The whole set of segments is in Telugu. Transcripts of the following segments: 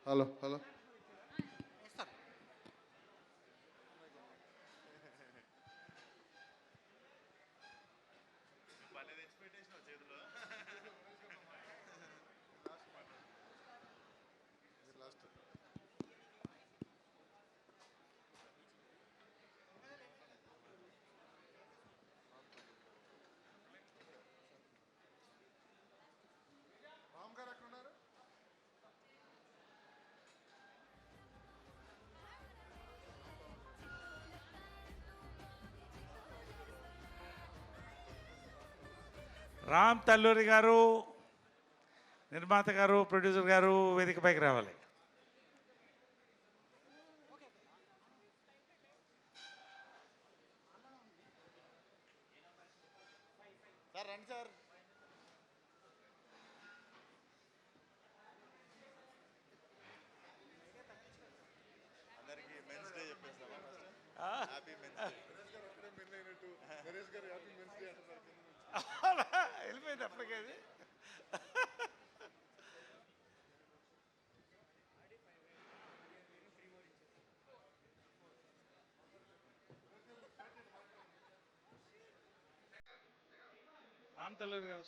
హలో హలో రామ్ గారు ఎక్కడ ఉన్నారు? రామ్ తల్లూరి గారు, నిర్మాత గారు, ప్రొడ్యూసర్ గారు వేదికపైకి రావాలి. సార్ రండి సార్. అందరికి మెన్స్ డే చెప్పేస్తాం. Happy men's day. నరేష్ గారు అక్కడే మెన్ అయినట్టు. నరేష్ గారు హ్యాపీ మెన్స్ డే అంటున్నారు కింద నుంచి. వెళ్ళిపోయింది అప్పటికేది. రామ్ తల్లూరి గారు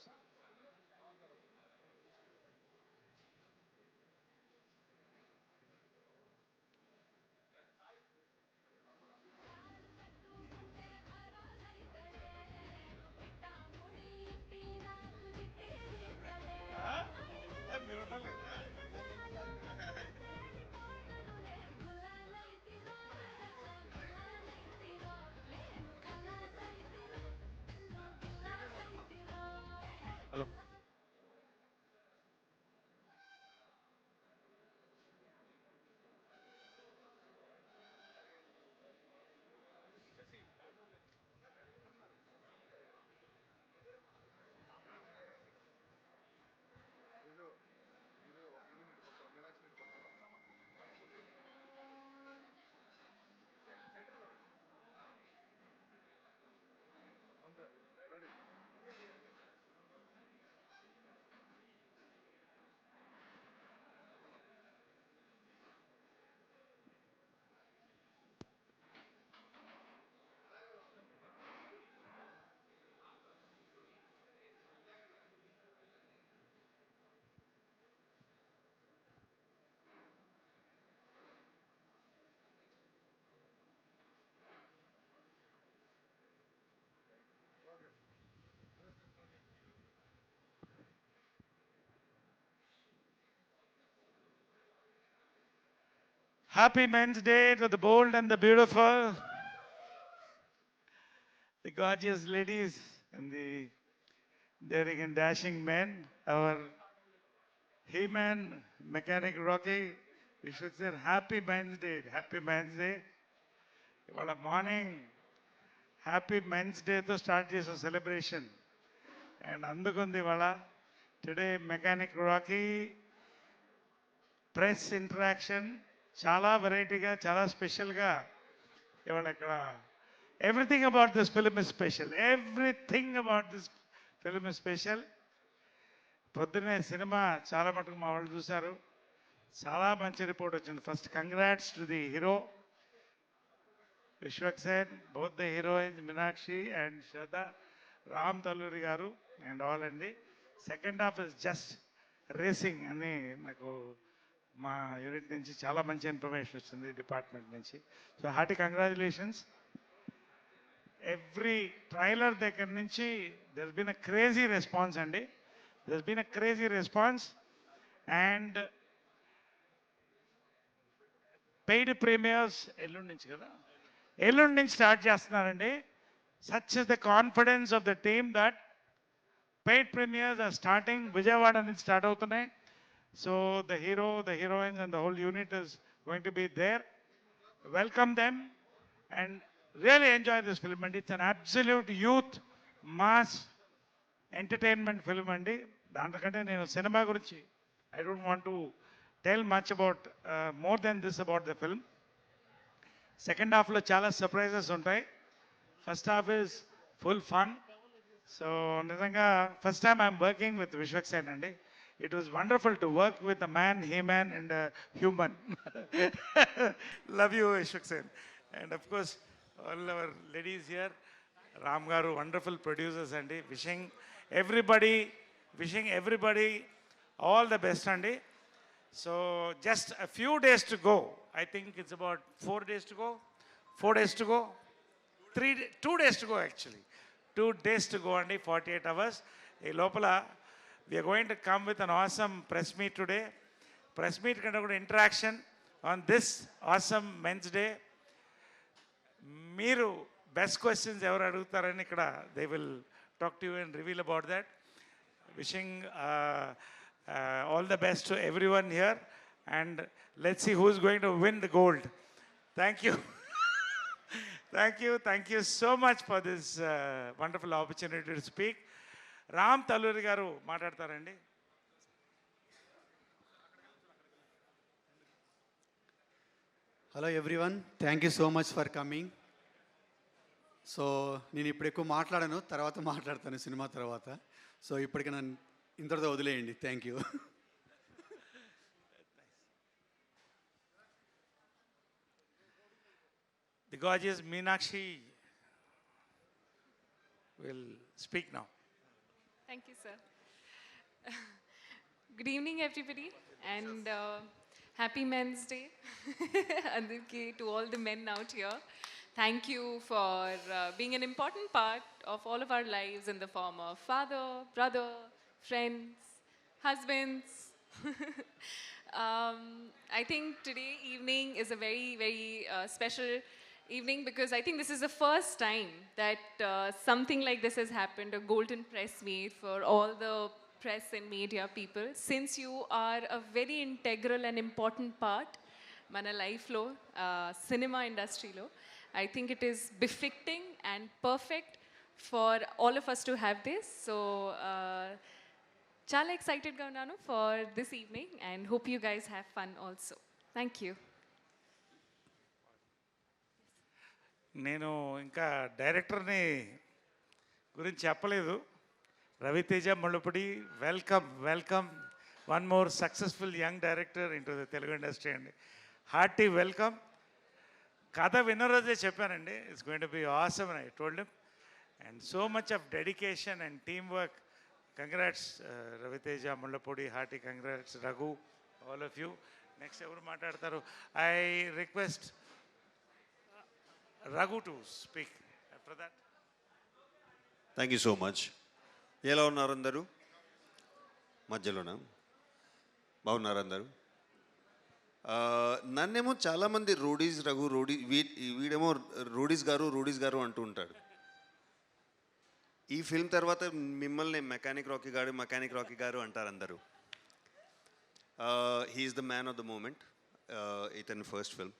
మీరు ఉండాలి. Hello. Happy Men's Day to the bold and the beautiful, the gorgeous ladies and the daring and dashing men, our He-Man, Mechanic Rocky. We should say Happy Men's Day. Happy Men's Day. ఇవాళ మార్నింగ్ హ్యాపీ మెన్స్ డేతో స్టార్ట్ చేసాం సెలబ్రేషన్. అండ్ అందుకుంది ఇవాళ today mechanic Rocky press interaction చాలా వెరైటీగా, చాలా స్పెషల్గా ఇవాళ ఇక్కడ everything about this film is special. Everything about this film is special. పొద్దున్నే సినిమా చాలా మటుకు మా వాళ్ళు చూశారు. చాలా మంచి రిపోర్ట్ వచ్చింది. First congrats to the hero Vishwaksen, both the heroines Minakshi and Shraddha, Ram Talluri garu and all. And the second half is just racing అని నాకు మా యూనిట్ నుంచి చాలా మంచి ఇన్ఫర్మేషన్ వచ్చింది, డిపార్ట్మెంట్ నుంచి. So hearty congratulations. Every trailer దగ్గర నుంచి there been a crazy response అండి. There been a crazy response. And paid premieres ఎల్లుండి నుంచి కదా, ఎల్లుండి నుంచి స్టార్ట్ చేస్తున్నారండి. Such is the confidence of the team that paid premieres are starting. Vijayawada నుంచి స్టార్ట్ అవుతున్నాయి. So the hero, the heroines and the whole unit is going to be there. Welcome them and really enjoy this film అండి. It's an absolute youth mass entertainment film అండి. దాంతకంటే నేను సినిమా గురించి I don't want to tell much about more than this about the film. Second హాఫ్లో చాలా సర్ప్రైజెస్ ఉంటాయి. First half is full fun. So నిజంగా first time I'm working with Vishwaksen అండి. It was wonderful to work with a man, human and human. Love you Vishwaksen. And of course all our ladies here, Ram గారు వండర్ఫుల్ ప్రొడ్యూసర్స్ అండి. Wishing everybody all the best అండి. So just a few days to go. I think it's about 4 days to go. 4 days to go. 2 days to go actually. 2 days to go అండి, 48 hours. ఈ లోపల we are going to come with an awesome press meet today. Press meet కంటే కూడా interaction on this awesome men's day. మీరు బెస్ట్ క్వశ్చన్స్ ఎవరు అడుగుతారని ఇక్కడ they will talk to you and reveal about that. Wishing all the best to everyone here, and let's see who's going to win the gold. Thank you. Thank you so much for this wonderful opportunity to speak. Ram Taluri garu మాట్లాడతారండి. Hello everyone, thank you so much for coming. So నేను ఇప్పుడు ఎక్కువ మాట్లాడాను, తర్వాత మాట్లాడతాను సినిమా తర్వాత. సో ఇప్పటికి నన్ను ఇంతటితో వదిలేయండి. Thank you. The gorgeous Meenakshi will speak now. Thank you, sir. Good evening, everybody, and happy Men's Day. Andarki, to all the men out here. Thank you for being an important part of all of our lives in the form of father, brother, friends, husbands. I think today evening is a very, very special evening because I think this is the first time that something like this has happened, a golden press meet for all the press and media people. Since you are a very integral and important part mana life lo, cinema industry lo, I think it is befitting and perfect for all of us to have this. So చాలా ఎక్సైటెడ్గా ఉన్నాను for this evening and hope you guys have fun also. Thank you. నేను ఇంకా డైరెక్టర్ని గురించి చెప్పలేదు. Raviteja Mullapudi, welcome one more successful young director into the Telugu industry అండి. Hearty welcome. కథ విన్న రోజే చెప్పానండి, it's going to be awesome and I told him. And so much of dedication and team work. Congrats, Raviteja, Mullapudi, hearty congrats, Raghu, all of you. Next, ఎవరు మాట్లాడతారు? I request Raghu to speak after that. Thank you so much. ఎలా ఉన్నారు అందరూ? మధ్యలోనా? బాగున్నారు అందరూ? నన్నేమో చాలామంది రూడీస్ రఘు, వీడేమో రూడీస్ గారు అంటూ ఉంటాడు. ఈ ఫిల్మ్ తర్వాత మిమ్మల్ని మెకానిక్ రాకీ గారు అంటారు అందరూ. He's the man of the moment. ఇతని ఫస్ట్ ఫిల్మ్,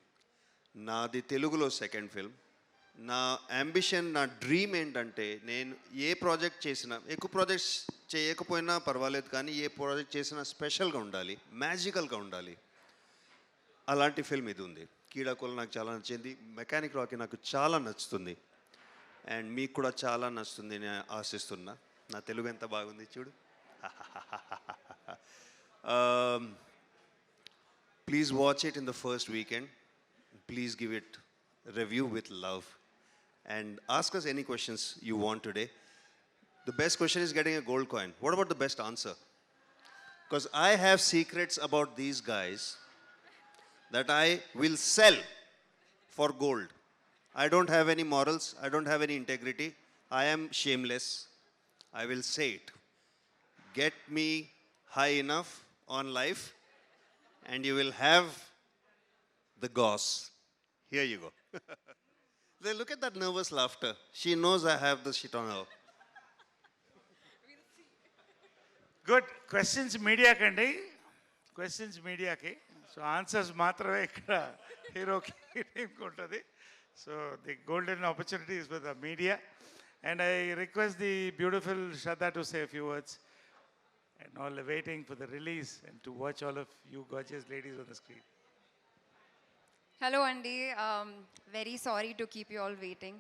నాది తెలుగులో సెకండ్ ఫిల్మ్. నా అంబిషన్, నా డ్రీమ్ ఏంటంటే నేను ఏ ప్రాజెక్ట్ చేసినా, ఎక్కువ ప్రాజెక్ట్స్ చేయకపోయినా పర్వాలేదు, కానీ ఏ ప్రాజెక్ట్ చేసినా స్పెషల్గా ఉండాలి, మ్యాజికల్గా ఉండాలి. అలాంటి ఫిల్మ్ ఇది ఉంది. కీడాకోల నాకు చాలా నచ్చింది, మెకానిక్ రాకీ నాకు చాలా నచ్చుతుంది, అండ్ మీకు కూడా చాలా నచ్చుతుంది నేను ఆశిస్తున్నా. నా తెలుగు ఎంత బాగుంది చూడు. Please watch it in the first weekend. Please give it review with love and ask us any questions you want today. The best question is getting a gold coin. What about the best answer? Because I have secrets about these guys that I will sell for gold. I don't have any morals. I don't have any integrity. I am shameless. I will say it. Get me high enough on life and you will have the goss. Here you go. They look at that nervous laughter. She knows I have the shit on her. Good. Questions మీడియాకండి, క్వశ్చన్స్ మీడియాకి. సో ఆన్సర్స్ మాత్రమే ఇక్కడ హీరోకి టీంకి ఉంటుంది. So the golden opportunity is with the media, and I request the beautiful Shraddha to say a few words, and all waiting for the release and to watch all of you gorgeous ladies on the screen. Hello Andy, very sorry to keep you all waiting.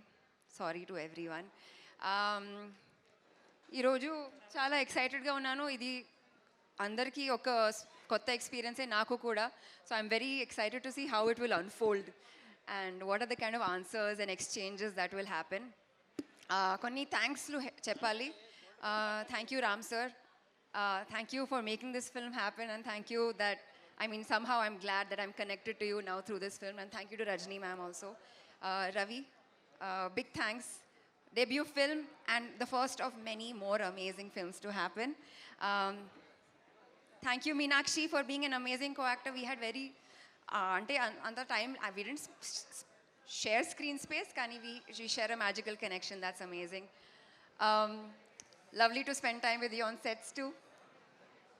Sorry to everyone. ఈరోజు చాలా ఎక్సైటెడ్గా ఉన్నాను. ఇది అందరికీ ఒక కొత్త ఎక్స్పీరియన్సే, నాకు కూడా. So I'm very excited to see how it will unfold and what are the kind of answers and exchanges that will happen. కొన్ని థ్యాంక్స్లు చెప్పాలి. Thank you Ram sir. Thank you for making this film happen, and thank you that, I mean, somehow I'm glad that I'm connected to you now through this film, and thank you to Rajni ma'am also. Ravi, big thanks. Debut film and the first of many more amazing films to happen. Thank you Meenakshi for being an amazing co-actor. We had very ante on the time we didn't share screen space, kani we share a magical connection. That's amazing. Lovely to spend time with you on sets too.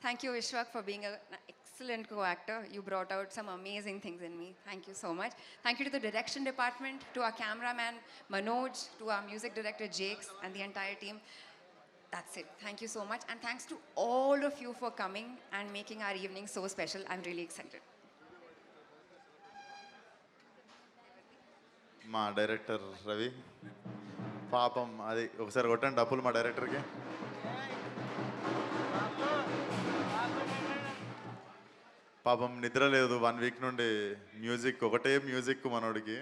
Thank you, Vishwak, for being an excellent co-actor. You brought out some amazing things in me. Thank you so much. Thank you to the direction department, to our cameraman Manoj, to our music director Jakes, and the entire team. That's it. Thank you so much. And thanks to all of you for coming and making our evening so special. I'm really excited. మా డైరెక్టర్ రవి పాపం అది ఒకసారి కొట్టండి డబ్బులు మా డైరెక్టర్కి. పాపం నిద్ర లేదు 1 వీక్ నుండి. మ్యూజిక్ ఒకటే మ్యూజిక్ మనోడికి.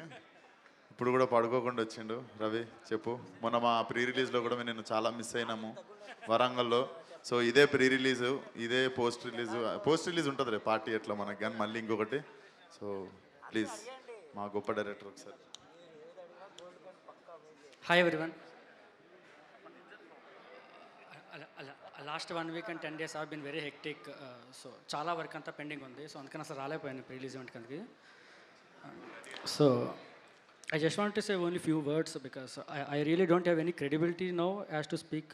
ఇప్పుడు కూడా పడుకోకుండా వచ్చిండు. రవి చెప్పు. మొన్న మా ప్రీ రిలీజ్లో కూడా నేను చాలా మిస్ అయినాము వరంగల్లో. సో ఇదే ప్రీ రిలీజు, ఇదే పోస్ట్ రిలీజ్ ఉంటుంది రే పార్టీ ఎట్లా మనకి, కానీ మళ్ళీ ఇంకొకటి. సో ప్లీజ్ మా గొప్ప డైరెక్టర్ ఒకసారి. Hi everyone. Last 1 week and 10 days have been very hectic. So chala work anta pending undi. So andukana asalu raalepoyanu pre-release event kaniki. So I just want to say only few words because I really don't have any credibility now as to speak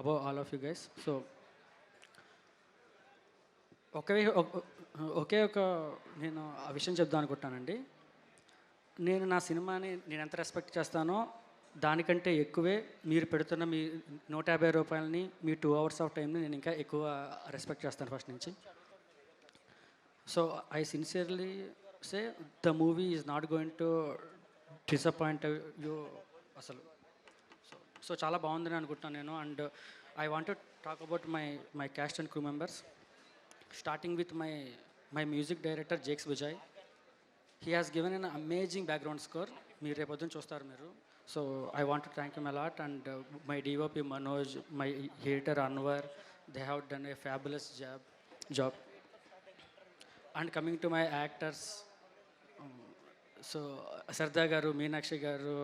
about all of you guys. So ఒకే ఒక నేను ఆ విషయం చెప్దాం అనుకుంటానండి. నేను నా సినిమాని నేను ఎంత రెస్పెక్ట్ చేస్తానో దానికంటే ఎక్కువే మీరు పెడుతున్న మీ 150 రూపాయలని, మీ 2 hours ఆఫ్ టైంని నేను ఇంకా ఎక్కువ రెస్పెక్ట్ చేస్తాను ఫస్ట్ నుంచి. So I sincerely say the movie is not going to disappoint you అసలు. సో చాలా బాగుందని అనుకుంటున్నాను నేను. And I want to talk about my caste and crew members, starting with my music director Jakes Vijay. He has given an amazing background score. మీరు రేపొద్దున చూస్తారు మీరు. So I want to thank him a lot. And my DOP Manoj, my editor Anwar, they have done a fabulous job. And coming to my actors, so Sarda garu, Meenakshi garu,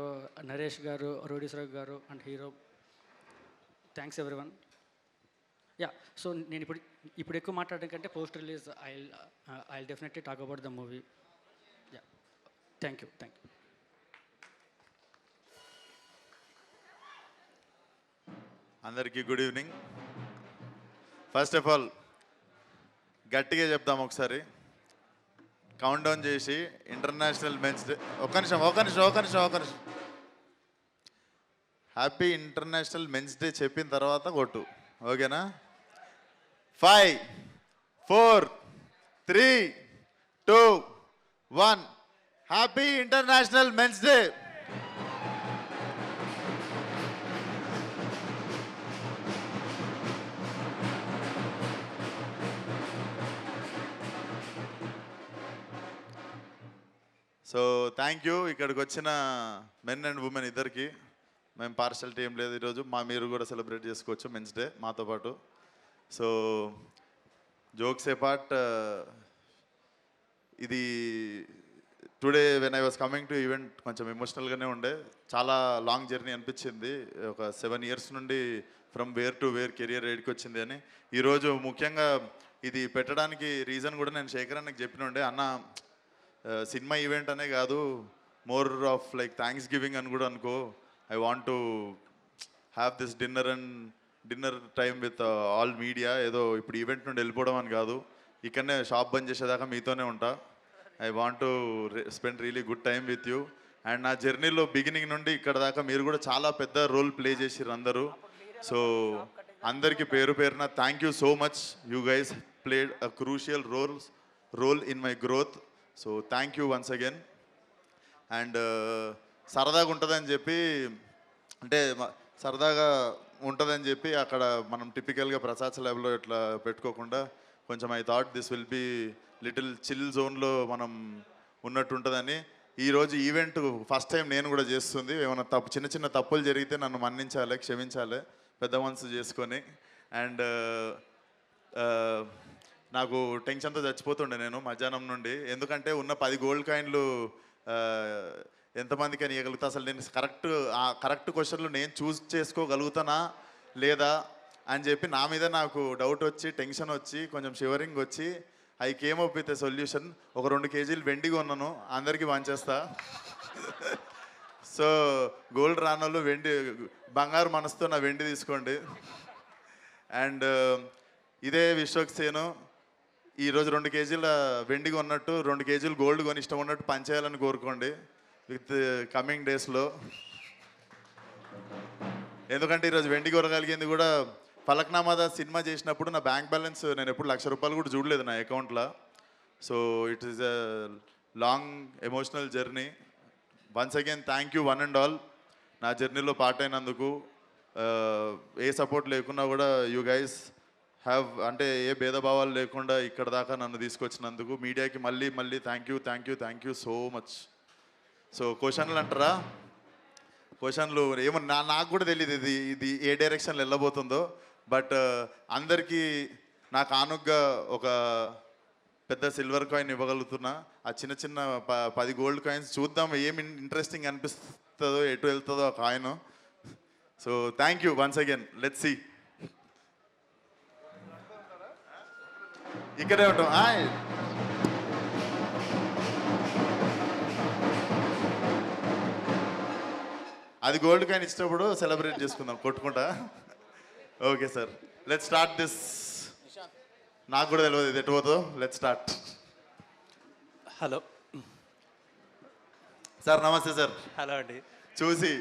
Naresh garu, Rodisra garu, and hero, thanks everyone. Yeah, so నేను ఇప్పుడు ఎక్కువ మాట్లాడడం కంటే post release I'll definitely talk about the movie. Yeah, thank you. అందరికీ good evening. First of all గట్టిగా చెప్దాం ఒకసారి, కౌంట్ డౌన్ చేసి ఇంటర్నేషనల్ మెన్స్ డే. ఒక్క నిమిషం. హ్యాపీ ఇంటర్నేషనల్ మెన్స్ డే చెప్పిన తర్వాత కొట్టు, ఓకేనా? 5, 4, 3, 2, 1. Happy international men's day. So thank you. ఇక్కడికి వచ్చిన మెన్ అండ్ ఉమెన్ ఇద్దరికి మేము పార్షాలిటీ ఏం లేదు ఈరోజు. మీరు కూడా సెలబ్రేట్ చేసుకోవచ్చు మెన్స్ డే మాతో పాటు. సో జోక్స్ ఏ పార్ట్, ఇది today when I was coming to event కొంచెం ఎమోషనల్గానే ఉండే. చాలా లాంగ్ జర్నీ అనిపించింది. ఒక 7 years నుండి from where to where career ఏడికి వచ్చింది అని. ఈరోజు ముఖ్యంగా ఇది పెట్టడానికి రీజన్ కూడా నేను శేఖర్ అన్నకి చెప్పిన ఉండే, అన్న సినిమా ఈవెంట్ అనే కాదు, more of like thanks giving అని కూడా అనుకో. I want to have this dinner time with all media. ఏదో ఇప్పుడు ఈవెంట్ నుండి వెళ్ళిపోవడం అని కాదు, ఇక్కడనే షాప్ బంద్ చేసేదాకా మీతోనే ఉంటా. I want to spend really good time with you. And నా జర్నీలో బిగినింగ్ నుండి ఇక్కడ దాకా మీరు కూడా చాలా పెద్ద రోల్ ప్లే చేసిర్రు అందరూ. సో అందరికీ పేరు పేరున thank you so much. You guys played a crucial role in my growth. So thank you once again. And సరదాగా ఉంటుందని చెప్పి అంటే సరదాగా ఉంటుందని చెప్పి అక్కడ మనం టిపికల్గా ప్రసాద్ ల్యాబ్లో ఇట్లా పెట్టుకోకుండా కొంచెం I thought this will be little chill జోన్లో మనం ఉన్నట్టు ఉంటుందని ఈరోజు ఈవెంట్ ఫస్ట్ టైం నేను కూడా చేస్తుంది. ఏమైనా చిన్న చిన్న తప్పులు జరిగితే నన్ను మన్నించాలి, క్షమించాలి పెద్ద మనసు చేసుకొని. అండ్ నాకు టెన్షన్తో చచ్చిపోతుండే నేను మధ్యాహ్నం నుండి, ఎందుకంటే ఉన్న 10 గోల్డ్ కాయిన్లు ఎంతమందికి అని ఇవ్వగలుగుతా, అసలు నేను కరెక్ట్ క్వశ్చన్లు నేను చూస్ చేసుకోగలుగుతానా లేదా అని చెప్పి నా మీద నాకు డౌట్ వచ్చి టెన్షన్ వచ్చి కొంచెం షివరింగ్ వచ్చి I came up with a solution. ఒక 2 కేజీలు వెండి కొన్నాను, అందరికీ పంచేస్తా. సో గోల్డ్ రానోళ్ళు వెండి బంగారు మనసుతో నా వెండి తీసుకోండి. అండ్ ఇదే విశ్వక్సేను ఈరోజు 2 కేజీల వెండి కొన్నట్టు 2 కేజీలు గోల్డ్ కొని ఇష్టం ఉన్నట్టు పనిచేయాలని కోరుకోండి విత్ కమింగ్ డేస్లో. ఎందుకంటే ఈరోజు వెండి కొనగలిగింది కూడా ఫలక్నామా సినిమా చేసినప్పుడు నా బ్యాంక్ బ్యాలెన్స్ నేను ఎప్పుడు ₹1,00,000 కూడా చూడలేదు నా అకౌంట్లో. So it is a long emotional journey. Once again thank you one and all నా జర్నీలో పార్ట్ అయినందుకు. ఏ సపోర్ట్ లేకున్నా కూడా యూ గైస్ హ్యావ్ అంటే ఏ భేదభావాలు లేకుండా ఇక్కడ దాకా నన్ను తీసుకొచ్చినందుకు మీడియాకి మళ్ళీ thank you so much. So క్వశ్చన్లు అంటారా, క్వశ్చన్లు ఏమో నాకు కూడా తెలియదు ఇది ఏ డైరెక్షన్లో వెళ్ళబోతుందో. బట్ అందరికీ నాకు ఆనుగ్గా ఒక పెద్ద సిల్వర్ కాయిన్ ఇవ్వగలుగుతున్నా. ఆ చిన్న 10 గోల్డ్ కాయిన్స్ చూద్దాం ఏమి ఇంట్రెస్టింగ్ అనిపిస్తుందో, ఎటు వెళ్తుందో ఆ coin. So thank you once again. Let's see. ఇక్కడే ఉంటాం. అది గోల్డ్ కాయిన్ ఇచ్చినప్పుడు సెలబ్రేట్ చేసుకుందాం కొట్టుకుంటా. Okay sir, let start this. నాకు కూడా తెలియదు ఇది ఎటు పోతుందో. Let start. హలో సార్, నమస్తే సార్. హలో అండి. చూసి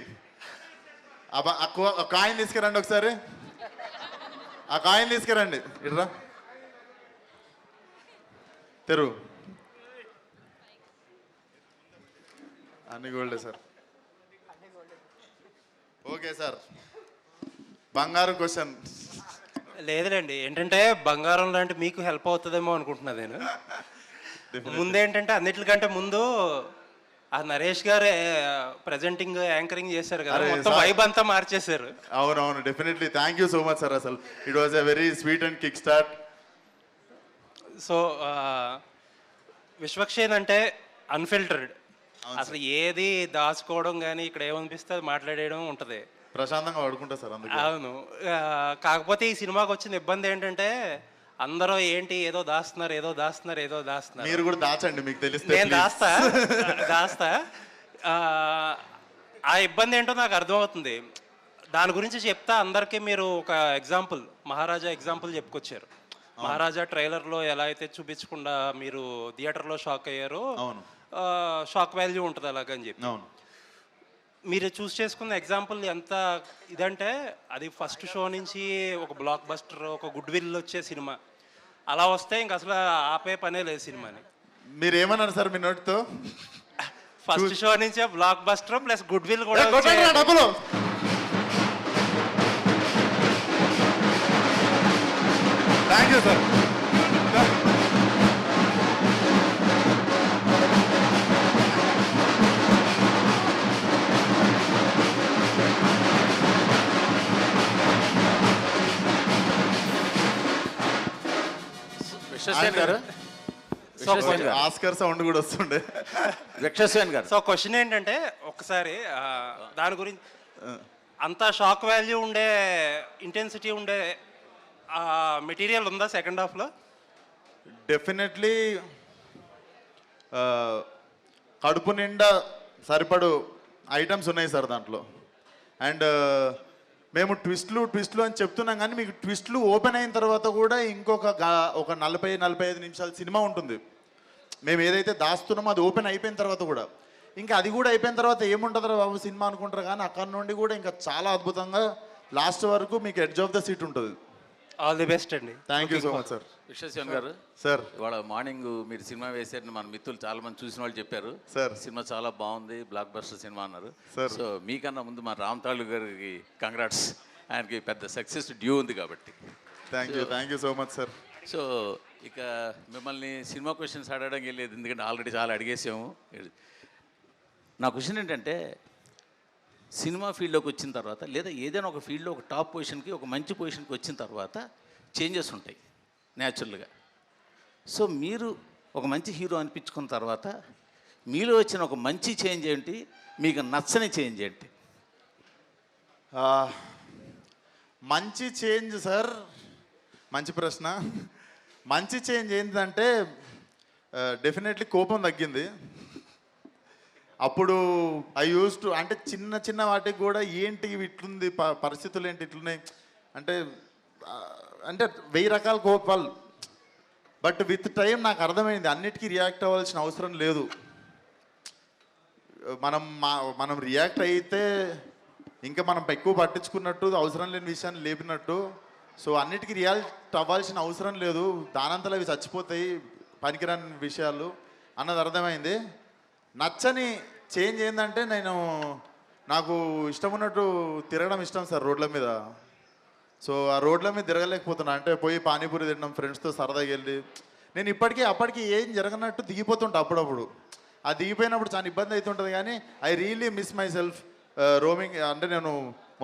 ఆ కాయిన్ తీసుకురండి ఒకసారి. ఆ కాయిన్ తీసుకురండి. ఇట్రా తెరు. అన్ని గోల్డే సార్. ఓకే సార్, బంగారు క్వశ్చన్. లేదులేండి, ఏంటంటే బంగారం లాంటి మీకు హెల్ప్ అవుతుందేమో అనుకుంటున్నా నేను. ముందేంటంటే అన్నిటికంటే ముందు ఆ నరేష్ గారు ప్రెజెంటింగ్ యాంకరింగ్ చేశారు కదా, మొత్తం వైబ్ అంతా మార్చేశారు. అవునవును, definitely thank you so much sir. అసలు it was a very sweet and kick start. So Vishwaksen అంటే అన్ఫిల్టర్డ్, అసలు ఏది దాచుకోవడం కానీ ఇక్కడ ఏమనిపిస్తే అది మాట్లాడేయడం ఉంటుంది. ప్రశాంతంగా పడుకుంటా సార్. అవును, కాకపోతే ఈ సినిమాకి వచ్చిన ఇబ్బంది ఏంటంటే అందరూ ఏంటి ఏదో దాస్తున్నారు. మీరు కూడా దాచండి, మీకు తెలిస్తే. నేను దాస్తా. ఆ ఇబ్బంది ఏంటో నాకు అర్థమవుతుంది. దాని గురించి చెప్తా అందరికీ. మీరు ఒక ఎగ్జాంపుల్, మహారాజా ఎగ్జాంపుల్ చెప్పుకొచ్చారు. మహారాజా ట్రైలర్లో ఎలా అయితే చూపించకుండా మీరు థియేటర్లో షాక్ అయ్యారో, షాక్ వాల్యూ ఉంటుంది అలాగని చెప్పి. మీరు చూస్ చేసుకున్న ఎగ్జాంపుల్ ఎంత ఇదంటే, అది ఫస్ట్ షో నుంచి ఒక బ్లాక్ బస్టర్, ఒక గుడ్ విల్ వచ్చే సినిమా. అలా వస్తే ఇంక అసలు ఆపే పనే లేదు సినిమాని. మీరు ఏమన్నారు సార్ మీ నోటితో? ఫస్ట్ షో నుంచే blockbuster plus goodwill కూడా. Thank you sir. Oscar sound కూడా వస్తుండే. సో క్వశ్చన్ ఏంటంటే, ఒకసారి దాని గురించి అంత షాక్ వాల్యూ ఉండే, ఇంటెన్సిటీ ఉండే మెటీరియల్ ఉందా సెకండ్ హాఫ్లో? డెఫినెట్లీ కడుపు నిండా సరిపడు ఐటమ్స్ ఉన్నాయి సార్ దాంట్లో. అండ్ మేము ట్విస్ట్లు అని చెప్తున్నాం, కానీ మీకు ట్విస్ట్లు ఓపెన్ అయిన తర్వాత కూడా ఇంకొక 40-45 నిమిషాల సినిమా ఉంటుంది. మేము ఏదైతే దాస్తున్నామో అది ఓపెన్ అయిపోయిన తర్వాత కూడా, ఇంకా అది కూడా అయిపోయిన తర్వాత ఏముంటుందో బాబు సినిమా అనుకుంటారు, కానీ అక్కడ నుండి కూడా ఇంకా చాలా అద్భుతంగా లాస్ట్ వరకు మీకు ఎడ్జ్ ఆఫ్ ద సీట్ ఉంటుంది. ఆల్ ది బెస్ట్ అండి. Thank you so much sir. విశ్వశివన్ గారు సార్ ఇవాళ మార్నింగ్ మీరు సినిమా వేసారని మన మిత్రులు చాలా మంది చూసిన వాళ్ళు చెప్పారు. సార్. సినిమా చాలా బాగుంది, బ్లాక్ బస్టర్ సినిమా అన్నారు. సార్. సో మీకన్నా ముందు మా రామ్ తాళు గారికి కంగ్రాట్స్, ఆయనకి పెద్ద సక్సెస్ డ్యూ ఉంది కాబట్టి. Thank you so much sir. So ఇక మిమ్మల్ని సినిమా క్వశ్చన్స్ అడగడం వెళ్ళేది, ఎందుకంటే ఆల్రెడీ చాలా అడిగేసాము. నా క్వశ్చన్ ఏంటంటే, సినిమా ఫీల్డ్లోకి వచ్చిన తర్వాత లేదా ఏదైనా ఒక ఫీల్డ్లో ఒక టాప్ పొజిషన్కి, ఒక మంచి పొజిషన్కి వచ్చిన తర్వాత చేంజెస్ ఉంటాయి న్యాచురల్గా. సో మీరు ఒక మంచి హీరో అనిపించుకున్న తర్వాత మీలో వచ్చిన ఒక మంచి చేంజ్ ఏంటి, మీకు నచ్చని చేంజ్ ఏంటి? మంచి చేంజ్ సార్, మంచి ప్రశ్న. మంచి చేంజ్ ఏంటంటే డెఫినెట్లీ కోపం తగ్గింది. అప్పుడు ఐ యూస్ టు, అంటే చిన్న చిన్న వాటికి కూడా ఏంటి ఇవి ఇట్లుంది, పరిస్థితులు ఏంటి ఇట్లున్నాయి అంటే అంటే 1000 రకాల కోపాలు. బట్ విత్ టైం నాకు అర్థమైంది అన్నిటికీ రియాక్ట్ అవ్వాల్సిన అవసరం లేదు. మనం రియాక్ట్ అయితే ఇంకా మనం ఎక్కువ పట్టించుకున్నట్టు, అవసరం లేని విషయాన్ని లేపినట్టు. సో అన్నిటికీ రియాక్ట్ అవ్వాల్సిన అవసరం లేదు, దానంతలో అవి చచ్చిపోతాయి పనికిరాని విషయాలు అన్నది అర్థమైంది. నచ్చని చేంజ్ ఏంటంటే, నాకు ఇష్టం ఉన్నట్టు తిరగడం ఇష్టం సార్ రోడ్ల మీద. సో ఆ రోడ్ల మీద తిరగలేకపోతున్నా, అంటే పోయి పానీపూరి తినడం ఫ్రెండ్స్తో సరదాగా వెళ్ళి. నేను అప్పటికి ఏం జరగనట్టు దిగిపోతుంటా అప్పుడప్పుడు. ఆ దిగిపోయినప్పుడు చాలా ఇబ్బంది అవుతుంటుంది, కానీ I really miss my self roaming. అంటే నేను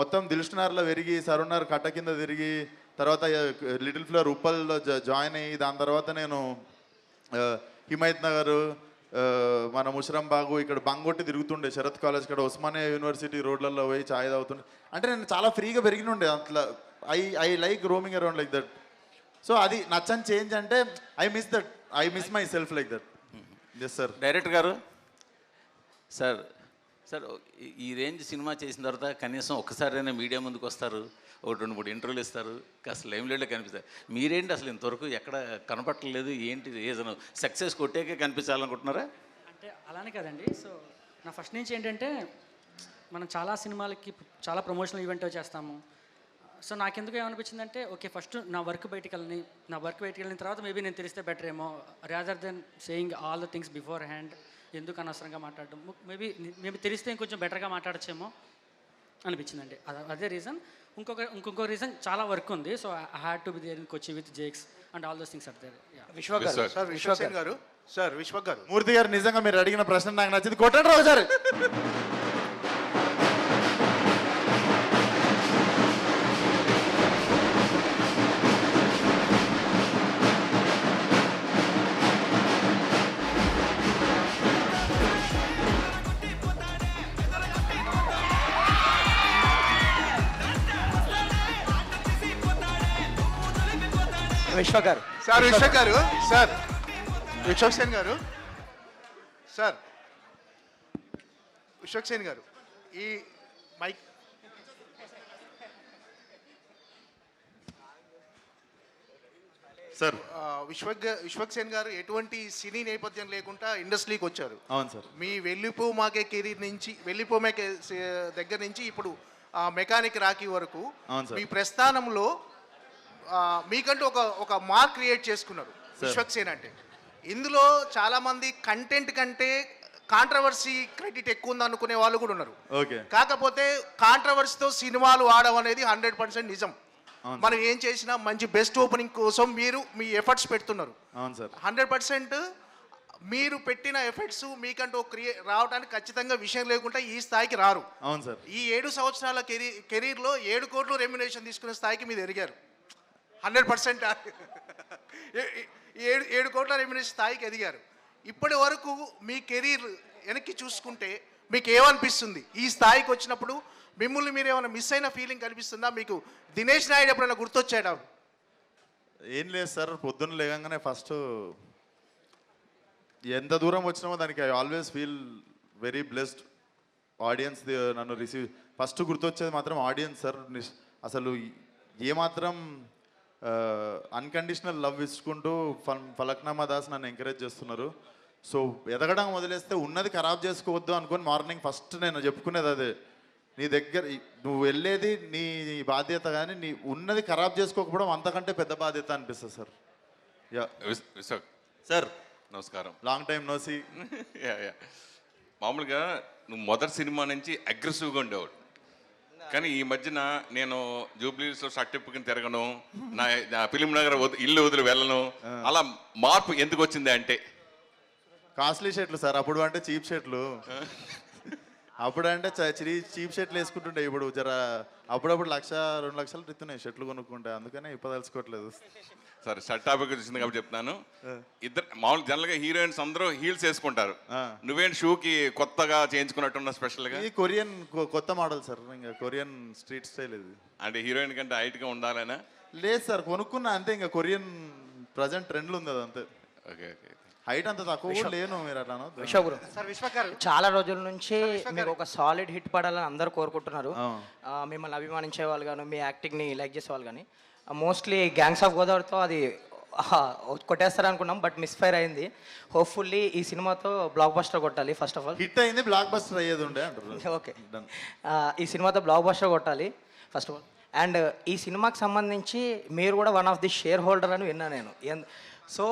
మొత్తం దిల్షునార్లో పెరిగి, సరునార్ కట్ట కింద తిరిగి, తర్వాత లిటిల్ ఫ్లవర్ ఉప్పల్లో జాయిన్ అయ్యి, దాని తర్వాత నేను హిమాయత్ నగర్, మన ముషరం బాగు, ఇక్కడ బంగొట్టి తిరుగుతుండే, శరత్ కాలేజ్ ఇక్కడ, ఉస్మానియా యూనివర్సిటీ రోడ్లలో పోయి ఛాయ్ తాగుతుండే. అంటే నేను చాలా ఫ్రీగా పెరిగినుండే అట్లా. I like roaming around like that. So అది నచ్చని చేంజ్ అంటే I miss my self like that. Yes sir. Director గారు, సార్ ఈ రేంజ్ సినిమా చేసిన తర్వాత కనీసం ఒక్కసారైనా మీడియా ముందుకు వస్తారు, ఒక 2-3 ఇంటర్వ్యూలు ఇస్తారు, కాస్త లైమ్ లైట్లో కనిపిస్తారు. మీరేంటి అసలు ఇంతవరకు ఎక్కడ కనపట్టలేదు, ఏంటి రీజన్? సక్సెస్ కొట్టాకే కనిపించాలనుకుంటున్నారా? అంటే అలానే కదండి. సో నా ఫస్ట్ నుంచి ఏంటంటే, మనం చాలా సినిమాలకి చాలా ప్రమోషనల్ ఈవెంట్ చేస్తాము. సో నాకెందుకు ఏమనిపించిందంటే, ఓకే ఫస్ట్ నా వర్క్ బయటికి వెళ్ళిన తర్వాత మేబీ నేను తెలిస్తే బెటర్ ఏమో, rather than saying all the things before hand. ఎందుకు అనవసరంగా మాట్లాడడం, మేబీ తెలిస్తే ఇంకొంచెం బెటర్గా మాట్లాడచ్చేమో అనిపించిందండి. అదే రీజన్. ఇంకొక రీజన్, చాలా వర్క్ ఉంది. So I had to be there in Kochi with Jakes and all those things are there. Vishwak గారు, మూర్తి గారు, నిజంగా మీరు అడిగిన ప్రశ్న నాకు నచ్చింది. కొట్టండి రావు సార్. విశ్వక్ గారు, విశ్వక్ సేన్ గారు, ఈ మైక్ సార్. విశ్వక్ సేన్ గారు ఎటువంటి సినీ నేపథ్యం లేకుండా ఇండస్ట్రీకి వచ్చారు. అవును సార్. మీ వెళ్ళిపో మాకే కెరీర్ నుంచి, వెళ్ళిపో మాకే దగ్గర నుంచి ఇప్పుడు మెకానిక్ రాకీ వరకు అవును సార్. మీ ప్రస్థానంలో మీకంటూ ఒక మార్క్ క్రియేట్ చేసుకున్నారు విశ్వక్ సేన్ అంటే. ఇందులో చాలామంది కంటెంట్ కంటే కాంట్రవర్సీ క్రెడిట్ ఎక్కువ ఉంది అనుకునే వాళ్ళు కూడా ఉన్నారు. ఓకే. కాకపోతే కాంట్రవర్సీతో సినిమాలు ఆడడం అనేది 100% నిజం. మనం ఏం చేసినా మంచి బెస్ట్ ఓపెనింగ్ కోసం మీరు మీ ఎఫర్ట్స్ పెడుతున్నారు. అవును సార్. 100% మీరు పెట్టిన ఎఫర్ట్స్ మీకంటూ రావడానికి ఖచ్చితంగా విషయం లేకుండా ఈ స్థాయికి రారు. అవును సార్. ఈ 7 సంవత్సరాల కెరీర్లో 7 కోట్లు రెమ్యునేషన్ తీసుకునే స్థాయికి మీరు ఎదిగారు. 100% 7 కోట్ల రెమ్యునేషన్ స్థాయికి ఎదిగారు. ఇప్పటి వరకు మీ కెరీర్ వెనక్కి చూసుకుంటే మీకు ఏమనిపిస్తుంది? ఈ స్థాయికి వచ్చినప్పుడు మిమ్మల్ని మీరు ఏమైనా మిస్ అయిన ఫీలింగ్ కనిపిస్తుందా? మీకు దినేష్ నాయుడు ఎప్పుడైనా గుర్తొచ్చాడా? ఏం లేదు సార్, పొద్దున్న లేగానే ఫస్ట్ ఎంత దూరం వచ్చినామో దానికి I always feel very blessed. Audience నన్ను రిసీవ్, ఫస్ట్ గుర్తొచ్చేది మాత్రం ఆడియన్స్ సార్. అసలు ఏమాత్రం అన్కండిషనల్ లవ్ ఇచ్చుకుంటూ ఫలక్నామా దాస్ నన్ను ఎంకరేజ్ చేస్తున్నారు. సో ఎదగడం వదిలేస్తే ఉన్నది ఖరాబ్ చేసుకోవద్దు అనుకొని మార్నింగ్ ఫస్ట్ నేను చెప్పుకునేది అదే. నీ దగ్గర నువ్వు వెళ్ళేది నీ బాధ్యత, కానీ నీ ఉన్నది ఖరాబ్ చేసుకోకపోవడం అంతకంటే పెద్ద బాధ్యత అనిపిస్తుంది సార్. యా విశాఖ్ సార్, నమస్కారం. Long time no see. Yeah yeah మామూలుగా నువ్వు మొదటి సినిమా నుంచి అగ్రెసివ్గా ఉండేవాడు, కానీ ఈ మధ్యన నేను జూబ్లీస్లో షర్ట్ ఇప్పుకుని తిరగను, నా ఫిలిం నగర్ ఇల్లు వదిలి వెళ్ళను, అలా మార్పు ఎందుకు వచ్చింది అంటే కాస్ట్లీ షర్ట్లు సార్. అప్పుడు అంటే చీప్ షర్ట్లు. అప్పుడు అంటే చీప్ షర్ట్లు వేసుకుంటుండే. ఇప్పుడు జర అప్పుడప్పుడు 1-2 లక్షలు ఇస్తున్నాయి షర్ట్లు కొనుక్కుంటే, అందుకనే ఇప్పుడు తెలుసుకోవట్లేదు. సరే, షర్ట్ టాపిక్ వచ్చింది కాబట్టి చెప్తున్నాను. ఇద్దరు మామూలు జనరల్గా హీరోయిన్స్ అందరూ హీల్స్ వేసుకుంటారు, నువ్వేంటి షూకి కొత్తగా చేయించుకున్నట్టున్న స్పెషల్గా? ఇది కొరియన్ కొత్త మోడల్ సార్, ఇంకా కొరియన్ స్ట్రీట్ స్టైల్ ఇది. అంటే హీరోయిన్ కంటే హైట్గా ఉండాలనా? లేదు సార్, కొనుక్కున్నా అంతే. ఇంకా కొరియన్ ప్రజెంట్ ట్రెండ్లు ఉంది అది అంతే. Okay okay. హైట్ అంత తక్కువ కూడా లేను, మీరు అట్లా అనొద్దు. విశ్వగురు సార్ విశ్వక్ గారు, చాలా రోజుల నుంచి మీకు ఒక సాలిడ్ హిట్ పడాలని అందరూ కోరుకుంటున్నారు. మిమ్మల్ని అభిమానించే వాళ్ళు కానీ మీ యాక్టింగ్ని లైక్ చేసే వాళ్ళు కానీ మోస్ట్లీ గ్యాంగ్స్ ఆఫ్ గోదావరితో అది కొట్టేస్తారు అనుకున్నాం, బట్ మిస్ఫైర్ అయింది. హోప్ఫుల్లీ ఈ సినిమాతో బ్లాక్ బస్టర్ కొట్టాలి. ఫస్ట్ ఆఫ్ ఆల్ హిట్ అయింది, బ్లాక్ బస్టర్ అయ్యేది ఉండే అంటారు. ఓకే, ఈ సినిమాతో బ్లాక్ బస్టర్ కొట్టాలి ఫస్ట్ ఆఫ్ ఆల్. అండ్ ఈ సినిమాకి సంబంధించి మీరు కూడా one of the share holder అని విన్నా నేను. సో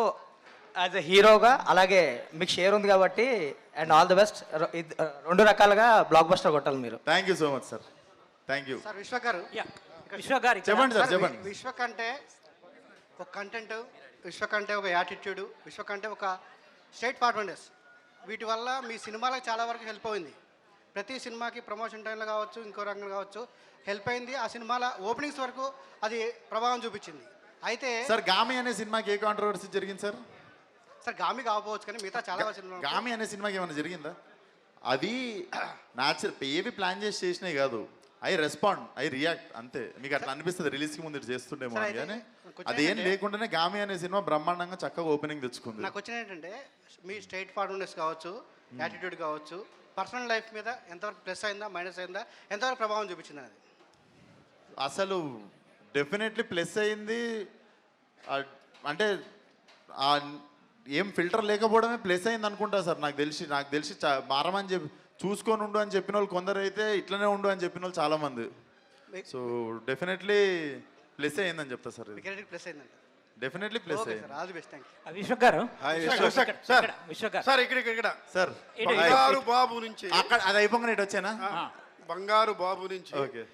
యాజ్ ఎ హీరోగా అలాగే మీకు షేర్ ఉంది కాబట్టి అండ్ ఆల్ ది బెస్ట్. 2 రకాలుగా బ్లాక్ బస్టర్ కొట్టాలి మీరు. Thank you so much sir. Thank you. Sir Vishwak గారు, విశ్వక్ గారు చెప్పండి సార్, చెప్పండి. విశ్వక్ అంటే ఒక కంటెంట్, విశ్వక్ అంటే ఒక యాటిట్యూడ్, విశ్వక్ అంటే ఒక స్ట్రైట్ ఫార్వర్డ్నెస్. వీటి వల్ల మీ సినిమాలకు చాలా వరకు హెల్ప్ అయింది. ప్రతి సినిమాకి ప్రమోషన్ టైంలో కావచ్చు, ఇంకో రంగంలో కావచ్చు హెల్ప్ అయింది. ఆ సినిమాల ఓపెనింగ్స్ వరకు అది ప్రభావం చూపించింది. అయితే సార్ గామి అనే సినిమాకి ఏ కాంట్రవర్సీ జరిగింది సార్? సార్ గామి కాకపోవచ్చు కానీ మిగతా చాలా సినిమా గామి అనే సినిమాకి ఏమైనా జరిగిందా? అది న్యాచురల్, ఏవి ప్లాన్ చేసినాయి కాదు. ఐ రెస్పాండ్, ఐ రియాక్ట్ అంతే. మీకు అట్లా అనిపిస్తుంది రిలీజ్కి ముందు ఇటు చేస్తుండేమో అని, కానీ అదేం లేకుండానే గామి అనే సినిమా బ్రహ్మాండంగా చక్కగా ఓపెనింగ్ తెచ్చుకుంది. నాకు వచ్చిన ఏంటంటే మీ స్ట్రైట్ ఫార్వర్డ్నెస్ కావచ్చు, యాటిట్యూడ్ కావచ్చు, పర్సనల్ లైఫ్ మీద ఎంతవరకు ప్లస్ అయిందా మైనస్ అయిందా, ఎంతవరకు ప్రభావం చూపించింది అనేది? అసలు డెఫినెట్లీ ప్లస్ అయింది. అంటే ఏం ఫిల్టర్ లేకపోవడమే ప్లస్ అయింది అనుకుంటా సార్. నాకు తెలిసి మారమని చెప్పి చూసుకొని ఉండు అని చెప్పిన వాళ్ళు కొందరు, అయితే ఇట్లనే ఉండు అని చెప్పిన వాళ్ళు చాలామంది. సో డెఫినెట్లీ ప్లస్ అయిందని చెప్తా సార్. ప్లస్ అయిందంట, డెఫినెట్లీ ప్లస్ అయింది. All the best, thank you. Vishwak గారు సార్ ఇక్కడ సార్ బంగారు బాబు నుంచి అక్కడ అది అయిపోగానే ఇటు వచ్చానా? బంగారు బాబు నుంచి ఓకే.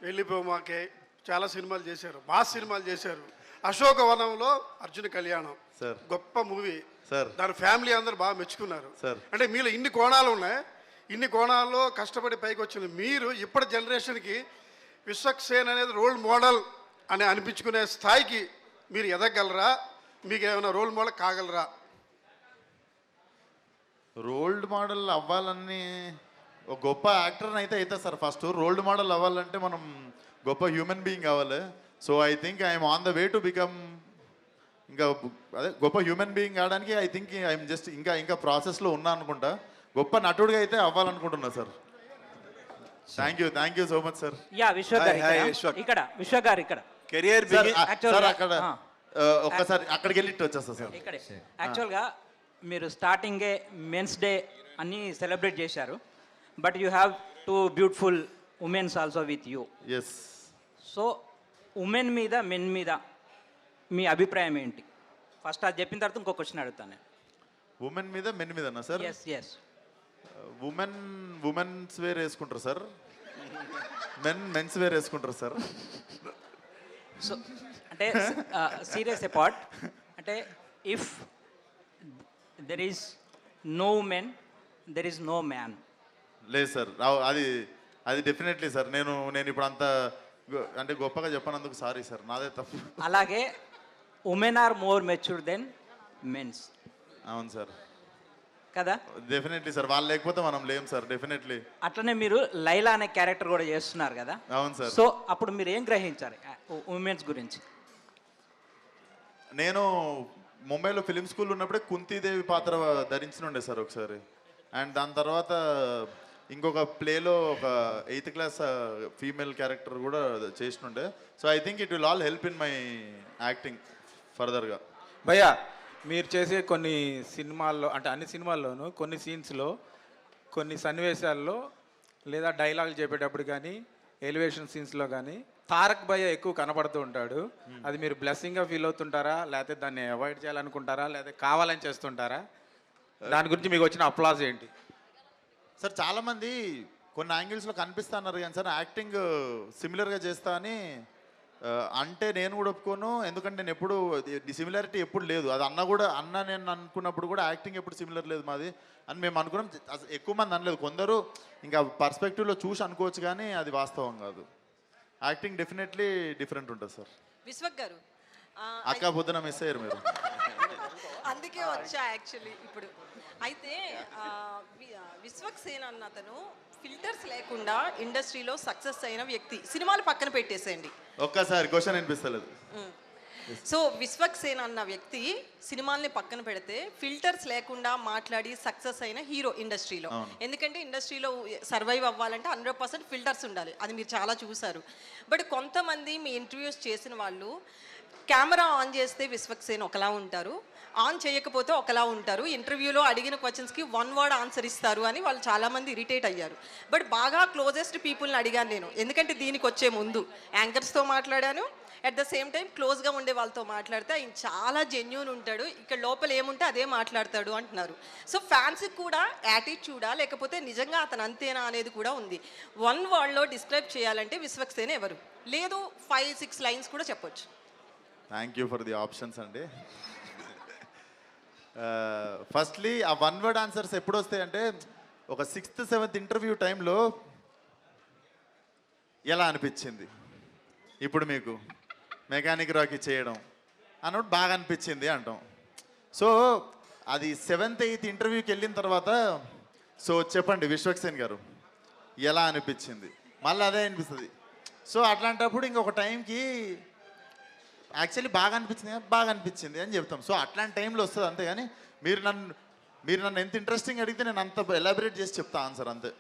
వెళ్ళిపోమాకే చాలా సినిమాలు చేశారు, మాస్ సినిమాలు చేశారు. అశోకవనంలో అర్జున కళ్యాణం సార్ గొప్ప మూవీ సార్. దాని ఫ్యామిలీ అందరూ బాగా మెచ్చుకున్నారు సార్. అంటే మీలో ఇన్ని కోణాలు ఉన్నాయి, ఇన్ని కోణాల్లో కష్టపడి పైకి వచ్చిన మీరు ఇప్పటి జనరేషన్కి విశ్వక్ సేన్ అనేది రోల్ మోడల్ అని అనిపించుకునే స్థాయికి మీరు ఎదగలరా? మీకు ఏమైనా రోల్ మోడల్ కాగలరా? రోల్డ్ మోడల్ అవ్వాలని ఒక గొప్ప యాక్టర్ని అయితే అవుతా సార్. ఫస్ట్ రోల్డ్ మోడల్ అవ్వాలంటే మనం గొప్ప హ్యూమన్ బీయింగ్ కావాలి. So I think I'm on the way to become ఇంకా అదే గొప్ప హ్యూమన్ బీయింగ్ కావడానికి. ఐ థింక్ ఐఎమ్ జస్ట్ ఇంకా ప్రాసెస్లో ఉన్నా అనుకుంటా. గొప్ప నటుడిగా అయితే అవ్వాలనుకుంటున్నా sir. Thank you so much sir. యా విశ్వక్ గారు ఇక్కడ విశ్వక్ గారు ఇక్కడ కెరియర్ సార్ అక్కడ ఒక్కసారి అక్కడికి వెళ్ళి వచ్చేస్తా సార్. ఇక్కడే యాక్చువల్గా మీరు స్టార్టింగే మెన్స్ డే అని సెలబ్రేట్ చేశారు, but you have 2 beautiful womens also with you. Yes. So women మీద మెన్ మీద మీ అభిప్రాయం ఏంటి? ఫస్ట్ అది చెప్పిన తర్వాత ఇంకో క్వశ్చన్ అడుగుతాను నేను. ఉమెన్ మీద మెన్ మీదనా సార్? ఎస్. ఉమెన్స్ వేర్ వేసుకుంటారు సార్, మెన్స్ వేర్ వేసుకుంటారు సార్. సో అంటే సీరియస్ అపార్ట్, అంటే if there is no women there is no man. లేదు సార్, అది డెఫినెట్లీ సార్. నేను ఇప్పుడు అంత అంటే గొప్పగా చెప్పనందుకు సారీ సార్, నాదే తప్పు. అలాగే women are more matured then mens. అవును సార్, కదా? Definitely sir. వాళ్ళు లేకపోతే మనం లేం సార్, డెఫినెట్లీ. అట్లనే మీరు లైలా అనే క్యారెక్టర్ కూడా చేస్తున్నారు కదా? అవును సార్. సో అప్పుడు మీరు ఏం గ్రహించారు ఉమెన్స్ గురించి? నేను ముంబైలో ఫిలిం స్కూల్ ఉన్నప్పుడే కుంతీదేవి పాత్ర ధరించినుండే సార్ ఒకసారి. అండ్ దాని తర్వాత ఇంకొక ప్లేలో ఒక 8th క్లాస్ ఫీమేల్ క్యారెక్టర్ కూడా చేసినుండే. So I think it will all help in my acting ఫర్దర్గా. భయ్యా, మీరు చేసే కొన్ని సినిమాల్లో, అంటే అన్ని సినిమాల్లోనూ కొన్ని సీన్స్లో కొన్ని సన్నివేశాల్లో లేదా డైలాగ్ చెప్పేటప్పుడు కానీ ఎలివేషన్ సీన్స్లో కానీ తారక్ భయ్య ఎక్కువ కనపడుతూ ఉంటాడు. అది మీరు బ్లెస్సింగ్గా ఫీల్ అవుతుంటారా, లేకపోతే దాన్ని అవాయిడ్ చేయాలనుకుంటారా, లేకపోతే కావాలని చేస్తుంటారా? దాని గురించి మీకు వచ్చిన అప్లాజ్ ఏంటి? సార్ చాలామంది కొన్ని యాంగిల్స్లో కనిపిస్తా అన్నారు కానీ సార్ యాక్టింగ్ సిమిలర్గా చేస్తా అని అంటే నేను కూడా ఒప్పుకోను. ఎందుకంటే నేను ఎప్పుడు సిమిలారిటీ ఎప్పుడు లేదు. అది అన్న నేను అనుకున్నప్పుడు కూడా యాక్టింగ్ ఎప్పుడు సిమిలర్ లేదు మాది అని మేము అనుకున్నాం. ఎక్కువ మంది అనలేదు, కొందరు ఇంకా పర్స్పెక్టివ్లో చూసి అనుకోవచ్చు కానీ అది వాస్తవం కాదు. యాక్టింగ్ డెఫినెట్లీ డిఫరెంట్ ఉంటుంది సార్. విశ్వక్ గారు అక్క పొద్దున మిస్ అయ్యారు మీరు. అందుకే వచ్చా యాక్చువల్లీ ఇప్పుడు. అయితే విశ్వక్ సేన్ అన్న అతను ఫిల్టర్స్ లేకుండా ఇండస్ట్రీలో సక్సెస్ అయిన వ్యక్తి. సినిమాలు పక్కన పెట్టేసేయండి, ఒక్కసారి క్వశ్చన్ వినిపిస్తలేదు. సో విశ్వక్ సేన్ అన్న వ్యక్తి సినిమాల్ని పక్కన పెడితే ఫిల్టర్స్ లేకుండా మాట్లాడి సక్సెస్ అయిన హీరో ఇండస్ట్రీలో. ఎందుకంటే ఇండస్ట్రీలో సర్వైవ్ అవ్వాలంటే 100% ఫిల్టర్స్ ఉండాలి, అది మీరు చాలా చూసారు. బట్ కొంతమంది మీ ఇంటర్వ్యూస్ చేసిన వాళ్ళు కెమెరా ఆన్ చేస్తే విశ్వక్ సేన్ ఒకలా ఉంటారు, ఆన్ చేయకపోతే ఒకలా ఉంటారు, ఇంటర్వ్యూలో అడిగిన క్వశ్చన్స్కి 1 వర్డ్ ఆన్సర్ ఇస్తారు అని వాళ్ళు చాలామంది ఇరిటేట్ అయ్యారు. బట్ బాగా క్లోజెస్ట్ పీపుల్ని అడిగాను నేను, ఎందుకంటే దీనికి వచ్చే ముందు యాంకర్స్తో మాట్లాడాను, అట్ ద సేమ్ టైం క్లోజ్గా ఉండే వాళ్ళతో మాట్లాడితే ఆయన చాలా జెన్యూన్ ఉంటాడు, ఇక్కడ లోపల ఏముంటే అదే మాట్లాడతాడు అంటున్నారు. సో ఫ్యాన్స్కి కూడా యాటిట్యూడా లేకపోతే నిజంగా అతను అంతేనా అనేది కూడా ఉంది. 1 వర్డ్లో డిస్క్రైబ్ చేయాలంటే విశ్వక్ సేన్ ఎవరు? లేదు 5-6 లైన్స్ కూడా చెప్పొచ్చు. Thank you for the options అండి. ఫస్ట్లీ ఆ 1 వర్డ్ ఆన్సర్స్ ఎప్పుడు వస్తాయంటే ఒక 6th 7th ఇంటర్వ్యూ టైంలో ఎలా అనిపించింది ఇప్పుడు మీకు మెకానిక్ రాకీ చేయడం అన్నప్పుడు బాగా అనిపించింది అంటాం. సో అది 7th 8th ఇంటర్వ్యూకి వెళ్ళిన తర్వాత సో చెప్పండి విశ్వక్ సేన్ గారు ఎలా అనిపించింది, మళ్ళీ అదే అనిపిస్తుంది. సో అట్లాంటప్పుడు ఇంకొక టైంకి యాక్చువల్లీ బాగా అనిపించింది అని చెప్తాం. సో అట్లాంటి టైంలో వస్తుంది అంతే. కానీ మీరు నన్ను ఎంత ఇంట్రెస్టింగ్ అడిగితే నేను అంత ఎలాబరేట్ చేసి చెప్తా ఆన్సర్ అంతే.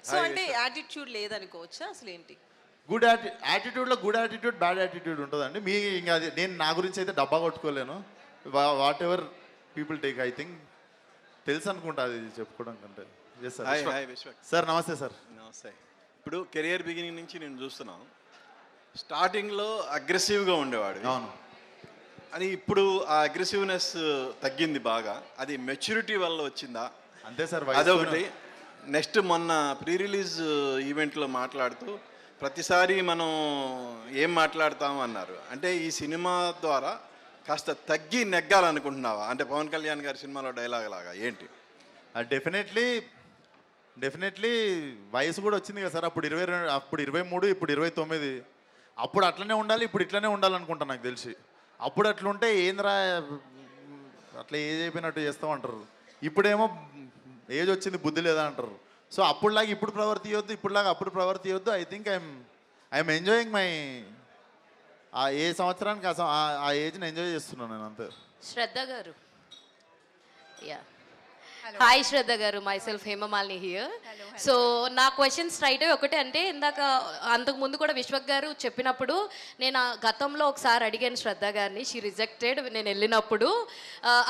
సో అంటే యాటిట్యూడ్ లేదనుకోవచ్చా అసలు ఏంటి? గుడ్ యాటిట్యూడ్లో గుడ్ యాటిట్యూడ్ బ్యాడ్ యాటిట్యూడ్ ఉంటుందండి. మీ ఇంకా అది నేను నా గురించి అయితే డబ్బా కొట్టుకోలేను. Whatever people take I think తెలుసు అనుకుంటా అది చెప్పుకోవడం కంటే. Yes sir. సార్ నమస్తే సార్. నమస్తే. ఇప్పుడు కెరియర్ బిగినింగ్ నుంచి నేను చూస్తున్నాను, స్టార్టింగ్లో అగ్రెసివ్గా ఉండేవాడు. అవును. అది ఇప్పుడు ఆ అగ్రెసివ్నెస్ తగ్గింది బాగా. అది మెచ్యూరిటీ వల్ల వచ్చిందా? అంతే సార్. అదొకటి. నెక్స్ట్ మొన్న ప్రీ రిలీజ్ ఈవెంట్లో మాట్లాడుతూ ప్రతిసారి మనం ఏం మాట్లాడతాము అన్నారు. అంటే ఈ సినిమా ద్వారా కాస్త తగ్గి నెగ్గాలనుకుంటున్నావా? అంటే పవన్ కళ్యాణ్ గారి సినిమాలో డైలాగ్ లాగా ఏంటి? డెఫినెట్లీ వయసు కూడా వచ్చింది కదా సార్. అప్పుడు 22, అప్పుడు 23, ఇప్పుడు 29. అప్పుడు అట్లనే ఉండాలి, ఇప్పుడు ఇట్లనే ఉండాలనుకుంటా నాకు తెలిసి. అప్పుడు అట్లుంటే ఏంద్రా అట్లా ఏజ్ అయిపోయినట్టు చేస్తామంటారు. ఇప్పుడేమో ఏజ్ వచ్చింది బుద్ధి లేదా అంటారు. సో అప్పుడులాగా ఇప్పుడు ప్రవర్తియొద్దు, ఇప్పుడులాగా అప్పుడు ప్రవర్తియొద్దు. I think I'm enjoying my uh ఏ సంవత్సరానికి ఆ ఏజ్ని ఎంజాయ్ చేస్తున్నాను నేను అంతే. శ్రద్ధ గారు, యా హాయ్ శ్రద్ధ గారు, my self Hemamalini here. So నా క్వశ్చన్ స్ట్రైట్ ఒకటే, అంటే ఇందాక అంతకు ముందు కూడా విశ్వక్ గారు చెప్పినప్పుడు నేను గతంలో ఒకసారి అడిగాను శ్రద్ధ గారిని, షీ రిజెక్టెడ్. నేను వెళ్ళినప్పుడు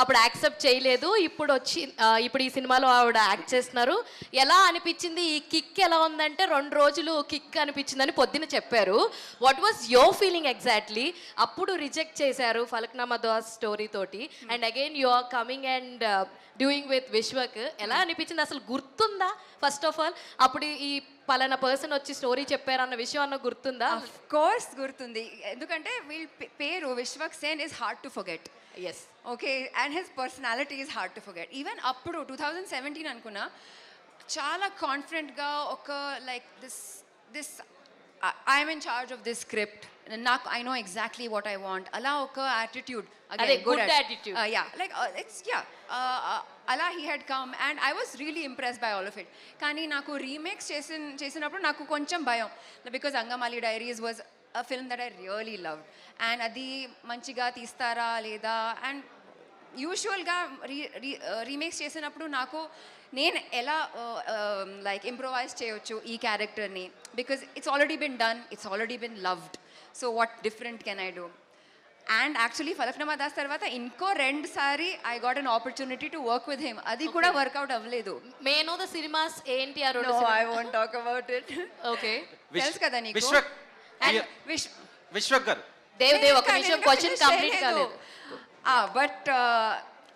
అప్పుడు యాక్సెప్ట్ చేయలేదు. ఇప్పుడు ఈ సినిమాలో ఆవిడ యాక్ట్ చేస్తున్నారు. ఎలా అనిపించింది, ఈ కిక్ ఎలా ఉందంటే 2 రోజులు కిక్ అనిపించిందని పొద్దున చెప్పారు. What was your feeling exactly? అప్పుడు రిజెక్ట్ చేశారు ఫలక్నామా దాస్ స్టోరీ తోటి, and again you are coming and doing with Vishwak. ఎలా అనిపించింది అసలు, గుర్తుందా? ఫస్ట్ ఆఫ్ ఆల్ అప్పుడు ఈ పలానా పర్సన్ వచ్చి స్టోరీ చెప్పారన్న విషయం అన్న గుర్తుందా? ఆఫ్ కోర్స్ గుర్తుంది, ఎందుకంటే వీళ్ళ పేరు Vishwak Sen is hard to forget. Yes, okay, and his personality is hard to forget. Even అప్పుడు 2017 అనుకున్నా చాలా కాన్ఫిడెంట్గా ఒక like this I'm in charge of this script, నాకు I know exactly what I want, అలా ఒక attitude, good attitude, like it's అలా he had come and I was really impressed by all of it. కానీ నాకు రీమేక్స్ చేసినప్పుడు నాకు కొంచెం భయం, because Angamaly diaries was a film that I really loved, and అది మంచిగా తీస్తారా లేదా, అండ్ యూజువల్గా రీమేక్స్ చేసినప్పుడు నాకు నేను ఎలా లైక్ ఇంప్రొవైజ్ చేయొచ్చు ఈ క్యారెక్టర్ని, because it's already been done, it's already been loved, so what different can I do? And actually Falaknuma Das తర్వాత ఇంకో 2 సారి I got an opportunity to work with him. అది కూడా వర్కౌట్ అవ్వలేదు. మే నో ద సినిమాస్ ఏంటి ఆ రెండు? No, I won't talk about it. Okay, తెలుసు కదా నీకు. విశ్వక్ గారు, దేవ్ ఒక నిమిషం, క్వశ్చన్ కంప్లీట్ కాలేదు. But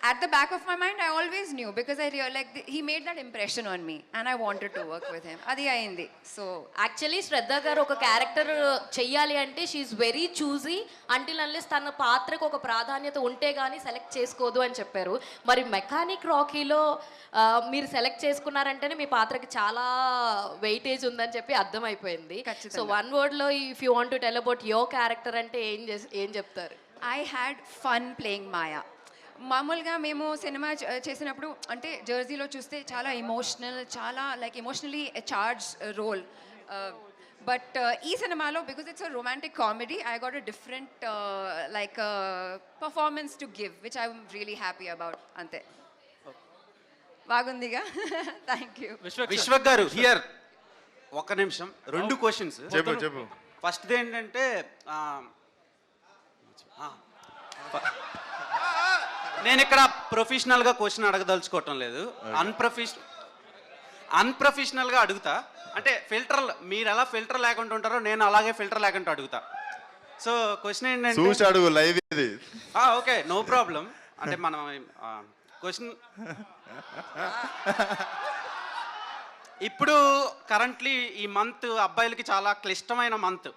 at the back of my mind I always knew, because I realized he made that impression on me and I wanted to work with him. Adi ayindi. So actually Shraddha గారు ఒక క్యారెక్టర్ చెయ్యాలి అంటే she is very choosy, until unless తన పాత్రకు ఒక ప్రాధాన్యత ఉంటే కానీ సెలెక్ట్ చేసుకోదు అని చెప్పారు. మరి మెకానిక్ రాకీలో మీరు సెలెక్ట్ చేసుకున్నారంటేనే మీ పాత్రకి చాలా వెయిటేజ్ ఉందని చెప్పి అర్థమైపోయింది. సో వన్ వర్డ్లో if you want to tell about your character అంటే ఏం చెప్తారు? I had fun playing Maya. మామూలుగా మేము సినిమా చేసినప్పుడు అంటే జెర్సీలో చూస్తే చాలా ఎమోషనల్, చాలా like emotionally charge role. But ఈ సినిమాలో because it's a romantic comedy I got a different like performance to give which I'm really happy about. అంతే, బాగుందిగా. Thank you. విశ్వక్ గారు హియర్. ఒక్క నిమిషం, 2 క్వశ్చన్స్. చెప్పు. ఫస్ట్ ఏంటంటే నేను ఇక్కడ ప్రొఫెషనల్గా క్వశ్చన్ అడగదలుచుకోవటం లేదు, అన్ప్రొఫెషనల్గా అడుగుతా. అంటే మీరు ఎలా ఫిల్టర్ లేకుండా ఉంటారో నేను అలాగే ఫిల్టర్ లేకుండా అడుగుతా. సో క్వశ్చన్ ఏంటంటే అడుగు, లైవ్ ఇది. Okay, no problem. అంటే మనం క్వశ్చన్ ఇప్పుడు కరెంట్లీ ఈ మంత్ అబ్బాయిలకి చాలా క్లిష్టమైన మంత్.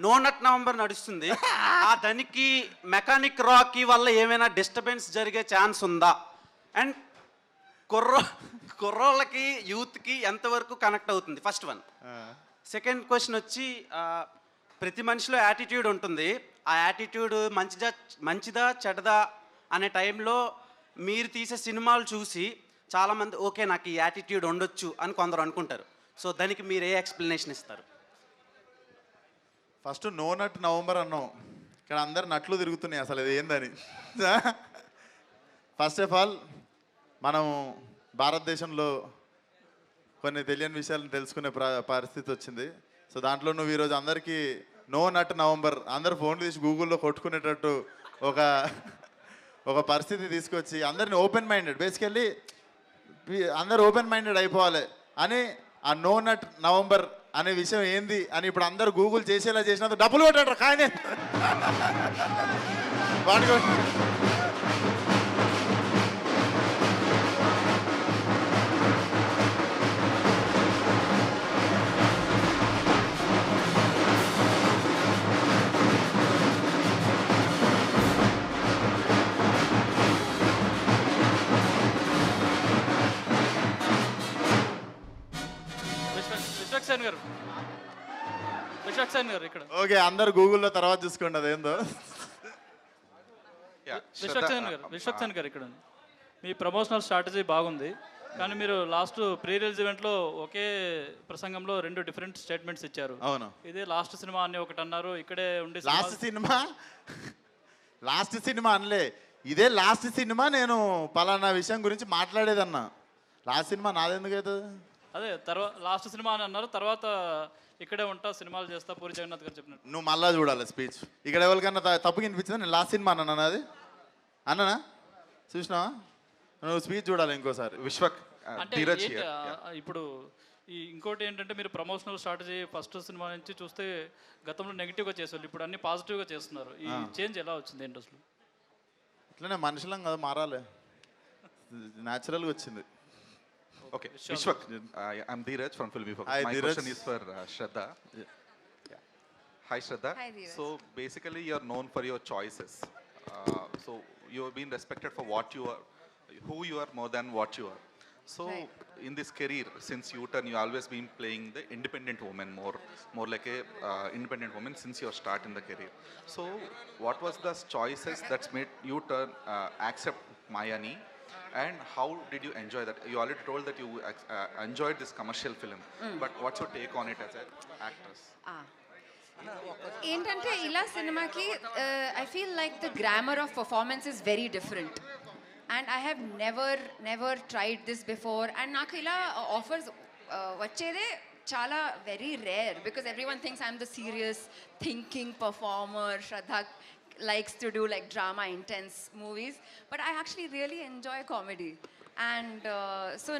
నో నట్ నవంబర్ నడుస్తుంది. దానికి మెకానిక్ రాకీ వల్ల ఏమైనా డిస్టర్బెన్స్ జరిగే ఛాన్స్ ఉందా? అండ్ కుర్రోళ్ళకి యూత్కి ఎంతవరకు కనెక్ట్ అవుతుంది? First one. సెకండ్ క్వశ్చన్ వచ్చి ప్రతి మనిషిలో యాటిట్యూడ్ ఉంటుంది. ఆ యాటిట్యూడ్ మంచిదా చెడ్డదా అనే టైంలో మీరు తీసే సినిమాలు చూసి చాలామంది ఓకే నాకు ఈ యాటిట్యూడ్ ఉండొచ్చు అని కొందరు అనుకుంటారు. సో దానికి మీరు ఏ ఎక్స్ప్లెనేషన్ ఇస్తారు? ఫస్ట్ నో నట్ నవంబర్ అన్నాం, ఇక్కడ అందరు నట్లు తిరుగుతున్నాయి అసలు ఇది ఏందని. ఫస్ట్ ఆఫ్ ఆల్ మనం భారతదేశంలో కొన్ని తెలియని విషయాలను తెలుసుకునే పరిస్థితి వచ్చింది. సో దాంట్లో నువ్వు ఈరోజు అందరికీ నో నట్ నవంబర్ అందరు ఫోన్లు తీసి గూగుల్లో కొట్టుకునేటట్టు ఒక పరిస్థితి తీసుకొచ్చి అందరిని ఓపెన్ మైండెడ్, బేసికల్లీ అందరు ఓపెన్ మైండెడ్ అయిపోవాలి అని ఆ నో నట్ నవంబర్ అనే విషయం ఏంది అని ఇప్పుడు అందరు గూగుల్ చేసేలా చేసినందుకు డబ్బులు కొట్టాడు కానీ వాడుకో. విశ్వక్ గారు ఇక్కడ. ఓకే, అందరు గూగుల్లో తర్వాత చూసుకోండి అదేందో. విశ్వక్ సేన్ గారు ఇక్కడ. మీ ప్రమోషనల్ స్ట్రాటజీ బాగుంది, కానీ మీరు లాస్ట్ ప్రీ రిలీజ్ ఈవెంట్లో ఒకే ప్రసంగంలో 2 డిఫరెంట్ స్టేట్మెంట్స్ ఇచ్చారు. అవును, ఇదే లాస్ట్ సినిమా అని ఒకటి అన్నారు, ఇక్కడే ఉండి లాస్ట్ సినిమా అనలే, ఇదే లాస్ట్ సినిమా, నేను పలానా విషయం గురించి మాట్లాడేదన్నా. లాస్ట్ సినిమా నాదెందుకు అవుతుంది? అదే తర్వాత లాస్ట్ సినిమా అని అన్నారు, తర్వాత ఇక్కడే ఉంటా సినిమాలు చేస్తా పూరి జగన్నాథ్ గారు చెప్పినట్టు. నువ్వు మళ్ళా చూడాలి స్పీచ్. ఇక్కడ ఎవరికన్నా తప్పు కనిపించిందా? నేను లాస్ట్ సినిమా అన్నా అది అన్నానా? చూసినావా? నువ్వు స్పీచ్ చూడాలి ఇంకోసారి. విశ్వక్ అంటే ఇప్పుడు ఇంకోటి ఏంటంటే మీరు ప్రమోషనల్ స్ట్రాటజీ ఫస్ట్ సినిమా నుంచి చూస్తే గతంలో నెగిటివ్గా చేసేవాళ్ళు, ఇప్పుడు అన్ని పాజిటివ్గా చేస్తున్నారు. ఈ చేంజ్ ఎలా వచ్చింది ఏంటి అసలు? ఇట్లనే మనుషులం కదా, మారాలి, న్యాచురల్గా వచ్చింది. Okay, Vishwak, I'm Dheeraj from Filmy Focus. Hi, my Dheeraj. question is for Shraddha. Yeah. Hi, Shraddha. Hi, Dheeraj. So basically, you're known for your choices. So you've been respected for what you are, who you are more than what you are. So in this career, since U-turn, you always been playing the independent woman, more like a independent woman since your start in the career. So what was the choices that's made you turn accept Mayani? And how did you enjoy that? You already told that you enjoyed this commercial film, but what's your take on it as an actress? ఏంటంటే ఇలా సినిమాకి I feel like the grammar of performance is very different and I have never tried this before. And నాకు ఇలా ఆఫర్స్ వచ్చేదే చాలా very rare, because every one thinks I'm the serious thinking performer. Shraddha likes to do like drama, intense movies, but I actually really enjoy comedy. And so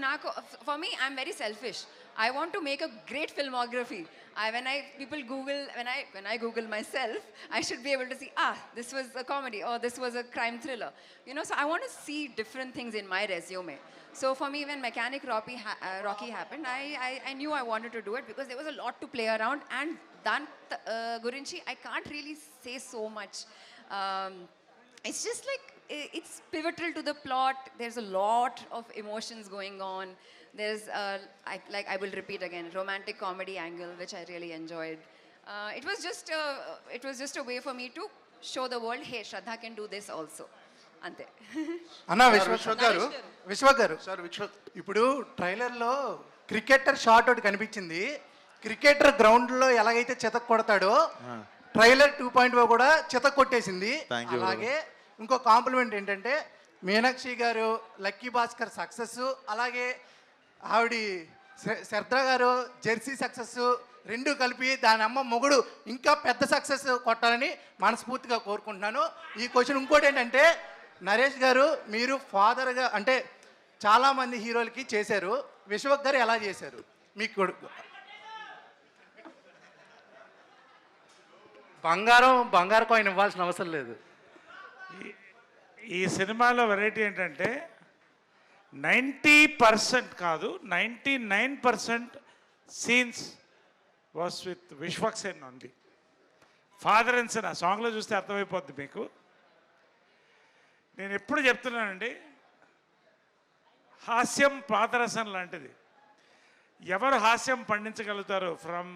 for me, I'm very selfish. I want to make a great filmography. When I Google myself, I should be able to see, this was a comedy or this was a crime thriller. You know, so I want to see different things in my resume. So for me, when Mechanic Rocky happened, I knew I wanted to do it because there was a lot to play around. And Gurinchi, I can't really say so much. It's just like, it's pivotal to the plot. There's a lot of emotions going on. There's, I will repeat again, romantic comedy angle, which I really enjoyed. It was just a way for me to show the world, hey, Shraddha can do this also. అంతే. అన్న విశ్వక్ గారు ఇప్పుడు ట్రైలర్లో క్రికెటర్ షాట్ ఒకటి కనిపించింది. క్రికెటర్ గ్రౌండ్లో ఎలాగైతే చితక్ కొడతాడో ట్రైలర్ 2.0 కూడా చితక్ కొట్టేసింది. అలాగే ఇంకో కాంప్లిమెంట్ ఏంటంటే మీనాక్షి గారు, లక్కీ భాస్కర్ సక్సెస్, అలాగే ఆవిడ శ్రద్ధ గారు జెర్సీ సక్సెస్ రెండు కలిపి దాని అమ్మ మొగుడు ఇంకా పెద్ద సక్సెస్ కొట్టాలని మనస్ఫూర్తిగా కోరుకుంటున్నాను. ఈ క్వశ్చన్ ఇంకోటి ఏంటంటే, నరేష్ గారు మీరు ఫాదర్గా అంటే చాలామంది హీరోలకి చేశారు, విశ్వక్ గారు ఎలా చేశారు? మీకు కొడుకు బంగారు కాయిన్ ఇవ్వాల్సిన అవసరం లేదు. ఈ సినిమాలో వెరైటీ ఏంటంటే 90% కాదు 99% scenes was with Vishwak Sen only. Father and son ఆ సాంగ్లో చూస్తే అర్థమైపోద్ది మీకు. నేను ఎప్పుడు చెప్తున్నానండి, హాస్యం పాదరసం లాంటిది. ఎవరు హాస్యం పండించగలుగుతారు, ఫ్రమ్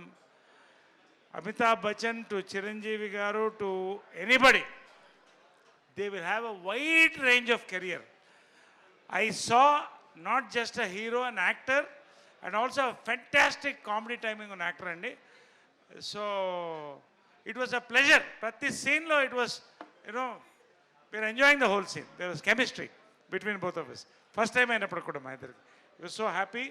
అమితాబ్ బచ్చన్ టు చిరంజీవి గారు to anybody, they will have a wide range of career. I saw not just a hero, an actor, and also a fantastic comedy timing on actor andi. So it was a pleasure. Prati scene lo it was, you know, we were enjoying the whole scene. There was chemistry between both of us. First time ayinappudu kuda ma iddariki I was so happy.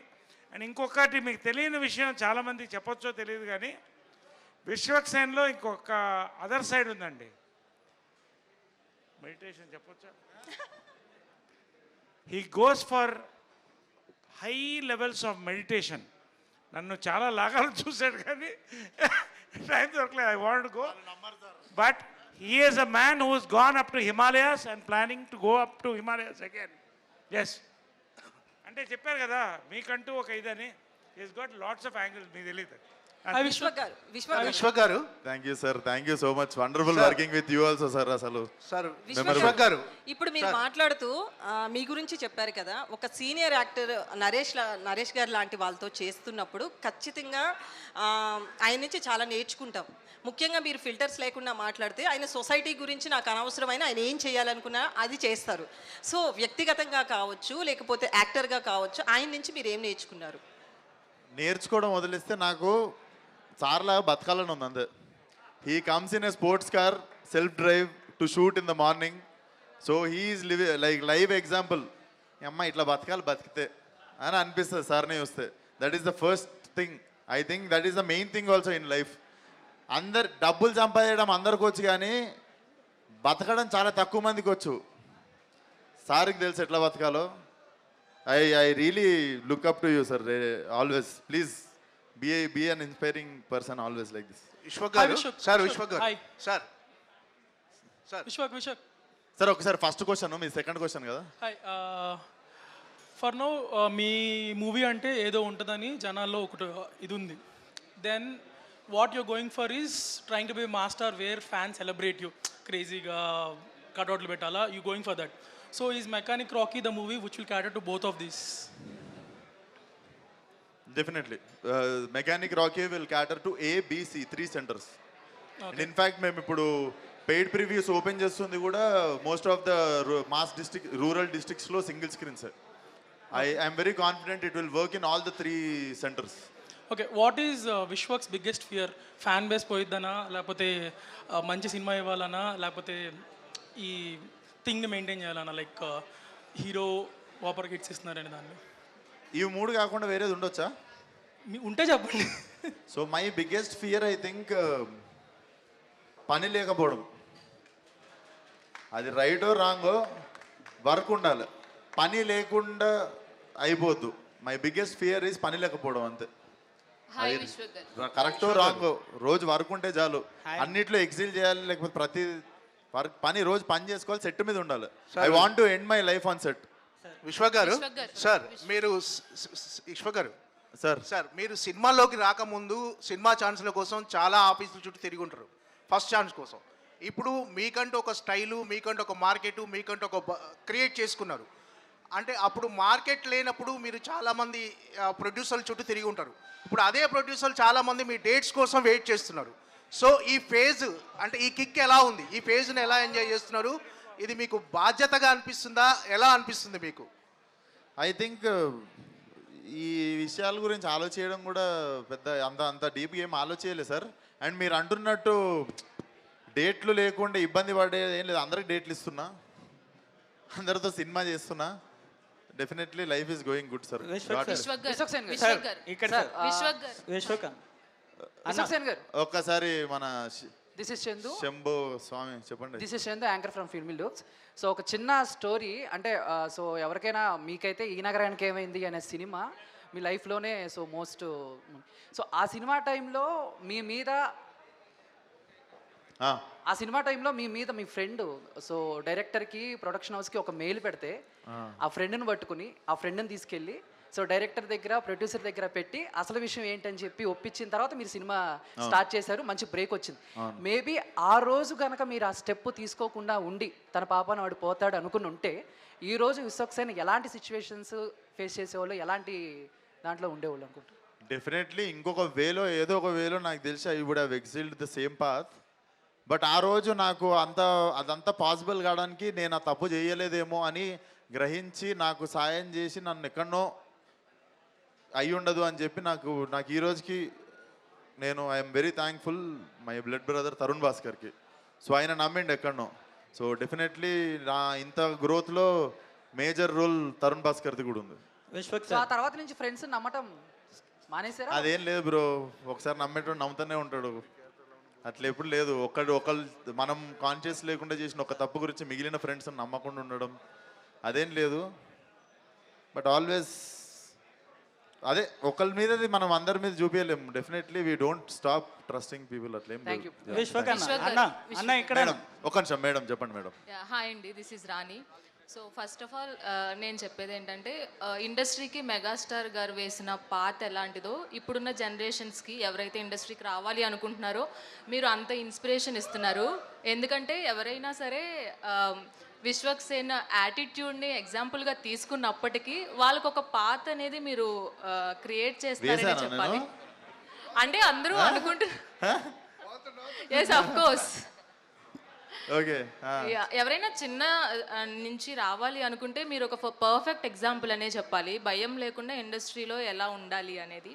And inkokati meeku teliyani vishayam chaala mandi cheppachcho teliyadu gaani, Vishwak సేన్లో ఇంకొక అదర్ సైడ్ ఉందండి. మెడిటేషన్ చెప్పొచ్చా? He goes for high levels of meditation. నన్ను చాలా లాగాలు చూశాడు కానీ టైం దొరకలేదు. I want go, but he is a man who has gone up to Himalayas and planning to go up to Himalayas again. Yes, అంటే చెప్పారు కదా మీకంటూ ఒక ఇదని. Is got lots of angles, మీకు తెలియదు. విశ్వక్ గారు thank you sir, thank you so much. Wonderful working with you also sir. అసలు విశ్వక్ గారు ఇప్పుడు మీరు మాట్లాడుతూ మీ గురించి చెప్పారు కదా, ఒక సీనియర్ యాక్టర్ నరేష్ గారు లాంటి వాళ్ళతో చేస్తున్నప్పుడు ఖచ్చితంగా ఆయన నుంచి చాలా నేర్చుకుంటాం. ముఖ్యంగా మీరు ఫిల్టర్స్ లేకుండా మాట్లాడితే ఆయన సొసైటీ గురించి నాకు అనవసరమైన ఆయన ఏం చేయాలనుకున్నా అది చేస్తారు. సో వ్యక్తిగతంగా కావచ్చు లేకపోతే యాక్టర్గా కావచ్చు, ఆయన నుంచి మీరు ఏం నేర్చుకున్నారు? నేర్చుకోవడం వదిలేస్తే నాకు సార్లాగా బతకాలని ఉంది అంతే. He comes in a sports car, self drive to shoot in the morning. So he's like live example. అమ్మ ఇట్లా బతకాలి బతికితే అని అనిపిస్తుంది సార్ని చూస్తే. That is the first thing. I think that is the main thing also in life. అందరు డబ్బులు సంపాదించడం అందరికి వచ్చు కానీ బతకడం చాలా తక్కువ మందికి వచ్చు. సార్కి తెలుసు ఎట్లా బతకాలో. I really look up to you, sir. Always, please be an inspiring person always like this. Vishwak గారు సార్, విశ్వక్ గారు సార్ విశ్వక్ సార్ ఒకసారి ఫస్ట్ క్వశ్చన్, మీ సెకండ్ క్వశ్చన్ కదా. హాయ్, ఫర్ నో మీ మూవీ అంటే ఏదో ఉంటుందని జనాల్లో ఒకటి ఇది ఉంది. Then what you're going for is trying to be master where fan celebrate you, క్రేజీగా కట్అవుట్లు పెట్టాలా, you going for that. So is Mechanic Rocky the movie which will cater to both of these? Definitely. Mechanic Rocky will cater to A, B, C, 3 centers. Okay. And in fact, మేము ఇప్పుడు పెయిడ్ ప్రివ్యూస్ ఓపెన్ చేస్తుంది కూడా most of the mass district, rural డిస్ట్రిక్ట్స్లో single screens. I'm very confident it will work in all the 3 centers. Okay, what is Vishwak's biggest fear? Fan base పోయిద్దనా, లేకపోతే మంచి సినిమా ఇవ్వాలనా, లేకపోతే ఈ థింగ్ని మెయింటైన్ చేయాలన్నా, లైక్ హీరో వాపర్కి హిట్స్ ఇస్తున్నారని దాన్ని? ఈ 3 కాకుండా వేరేది ఉండొచ్చా? ఉంటే చెప్పండి. So my biggest fear I think పని లేకపోవడం. అది రైటో రాంగో వర్క్ ఉండాలి, పని లేకుండా అయిపోద్దు. మై బిగ్గెస్ట్ ఫియర్ ఈజ్ పని లేకపోవడం, అంతే. హాయ్ విశ్వక్ గారు. కరెక్టో రాంగో రోజు వర్క్ ఉంటే చాలు. అన్నిట్లో ఎక్సిల్ చేయాలి, లేకపోతే ప్రతి వర్క్ రోజు పని చేసుకోవాలి, సెట్ మీద ఉండాలి. I want to end my life on set. Vishwak గారు, సార్ మీరు విశ్వక్ గారు సార్ మీరు సినిమాల్లోకి రాకముందు సినిమా ఛాన్స్ల కోసం చాలా ఆఫీసుల చుట్టూ తిరిగి ఉంటారు ఫస్ట్ ఛాన్స్ కోసం. ఇప్పుడు మీకంటూ ఒక స్టైలు, మీకంటూ ఒక మార్కెట్, మీకంటూ ఒక క్రియేట్ చేసుకున్నారు. అంటే అప్పుడు మార్కెట్ లేనప్పుడు మీరు చాలామంది ప్రొడ్యూసర్ల చుట్టూ తిరిగి ఉంటారు. ఇప్పుడు అదే ప్రొడ్యూసర్లు చాలామంది మీ డేట్స్ కోసం వెయిట్ చేస్తున్నారు. సో ఈ ఫేజ్ అంటే ఈ కిక్ ఎలా ఉంది, ఈ ఫేజ్ని ఎలా ఎంజాయ్ చేస్తున్నారు? ఇది మీకు బాధ్యతగా అనిపిస్తుందా, ఎలా అనిపిస్తుంది మీకు? ఐ థింక్ ఈ విషయాల గురించి ఆలోచించడం కూడా పెద్ద అంత డీప్గా ఏం ఆలోచించలేదు సార్. అండ్ మీరు అంటున్నట్టు డేట్లు లేకుండా ఇబ్బంది పడే ఏం లేదు, అందరికి డేట్లు ఇస్తున్నా, అందరితో సినిమా చేస్తున్నా. Definitely life is going good sir. ఒక్కసారి మన దిస్ ఇస్ చందు, శంభు స్వామి చెప్పండి. This is Chandu, anchor from filmy looks. So ఒక చిన్న స్టోరీ అంటే సో ఎవరికైనా మీకైతే ఈ నగరానికి ఏమైంది అనే సినిమా మీ లైఫ్లోనే సో ఆ సినిమా టైంలో మీ మీద మీ ఫ్రెండ్ సో డైరెక్టర్కి ప్రొడక్షన్ హౌస్కి ఒక మెయిల్ పెడితే ఆ ఫ్రెండ్ని పట్టుకుని ఆ ఫ్రెండ్ని తీసుకెళ్ళి సో డైరెక్టర్ దగ్గర ప్రొడ్యూసర్ దగ్గర పెట్టి అసలు విషయం ఏంటని చెప్పి ఒప్పించిన తర్వాత మీరు సినిమా స్టార్ట్ చేశారు, మంచి బ్రేక్ వచ్చింది. మేబీ ఆ రోజు కనుక మీరు ఆ స్టెప్ తీసుకోకుండా ఉండి తన పాపను వాడు పోతాడు అనుకుని ఉంటే ఈ రోజు విశ్వక్ సేన్ ఎలాంటి సిచ్యువేషన్స్ ఫేస్ చేసేవాళ్ళు, ఎలాంటి దాంట్లో ఉండేవాళ్ళు అనుకుంటారు? డెఫినెట్లీ ఇంకొక వేలో ఏదో ఒక వేలో నాకు తెలిసి I would have excelled the same path. But ఆ రోజు నాకు అదంతా పాసిబుల్ కావడానికి నేను ఆ తప్పు చేయలేదేమో అని గ్రహించి నాకు సాయం చేసి నన్ను ఎక్కడనో అయి ఉండదు అని చెప్పి నాకు ఈ రోజుకి నేను I'm very thankful my blood brother Tarun భాస్కర్కి. సో ఆయన నమ్మిండి ఎక్కడనో. సో డెఫినెట్లీ నా ఇంత గ్రోత్లో మేజర్ రోల్ తరుణ్ భాస్కర్ది కూడా ఉంది. సో ఆ తర్వాత నుంచి ఫ్రెండ్స్ నమ్మటం మానేశారా? అదేం లేదు బ్రో, ఒకసారి నమ్మేటోడు నమ్ముతూనే ఉంటాడు, అట్లా ఎప్పుడు లేదు. ఒకళ్ళు మనం కాన్షియస్ లేకుండా చేసిన ఒక తప్పు గురించి మిగిలిన ఫ్రెండ్స్ నమ్మకుండా ఉండడం అదేం లేదు. బట్ ఆల్వేస్ అదే ఒకళ్ళ మీద మనం అందరి మీద చూపించలేము. Definitely we don't stop trusting people. అట్లేం లేదు. ఒక నిమిషం మేడం చెప్పండి మేడం. హాయ్ అండి, this is Rani. So first of all నేను చెప్పేది ఏంటంటే ఇండస్ట్రీకి మెగాస్టార్ గారు వేసిన పాత్ ఎలాంటిదో ఇప్పుడున్న జనరేషన్స్కి ఎవరైతే ఇండస్ట్రీకి రావాలి అనుకుంటున్నారో మీరు అంత ఇన్స్పిరేషన్ ఇస్తున్నారు. ఎందుకంటే ఎవరైనా సరే విశ్వక్ సేన్ యాటిట్యూడ్ని ఎగ్జాంపుల్గా తీసుకున్నప్పటికీ వాళ్ళకు ఒక పాత్ అనేది మీరు క్రియేట్ చేస్తారని చెప్పాలి. అంటే అందరూ అనుకుంటున్నారు. Yes of course. ఎవరైనా చిన్న నుంచి రావాలి అనుకుంటే మీరు ఒక పర్ఫెక్ట్ ఎగ్జాంపుల్ అనే చెప్పాలి, భయం లేకుండా ఇండస్ట్రీలో ఎలా ఉండాలి అనేది.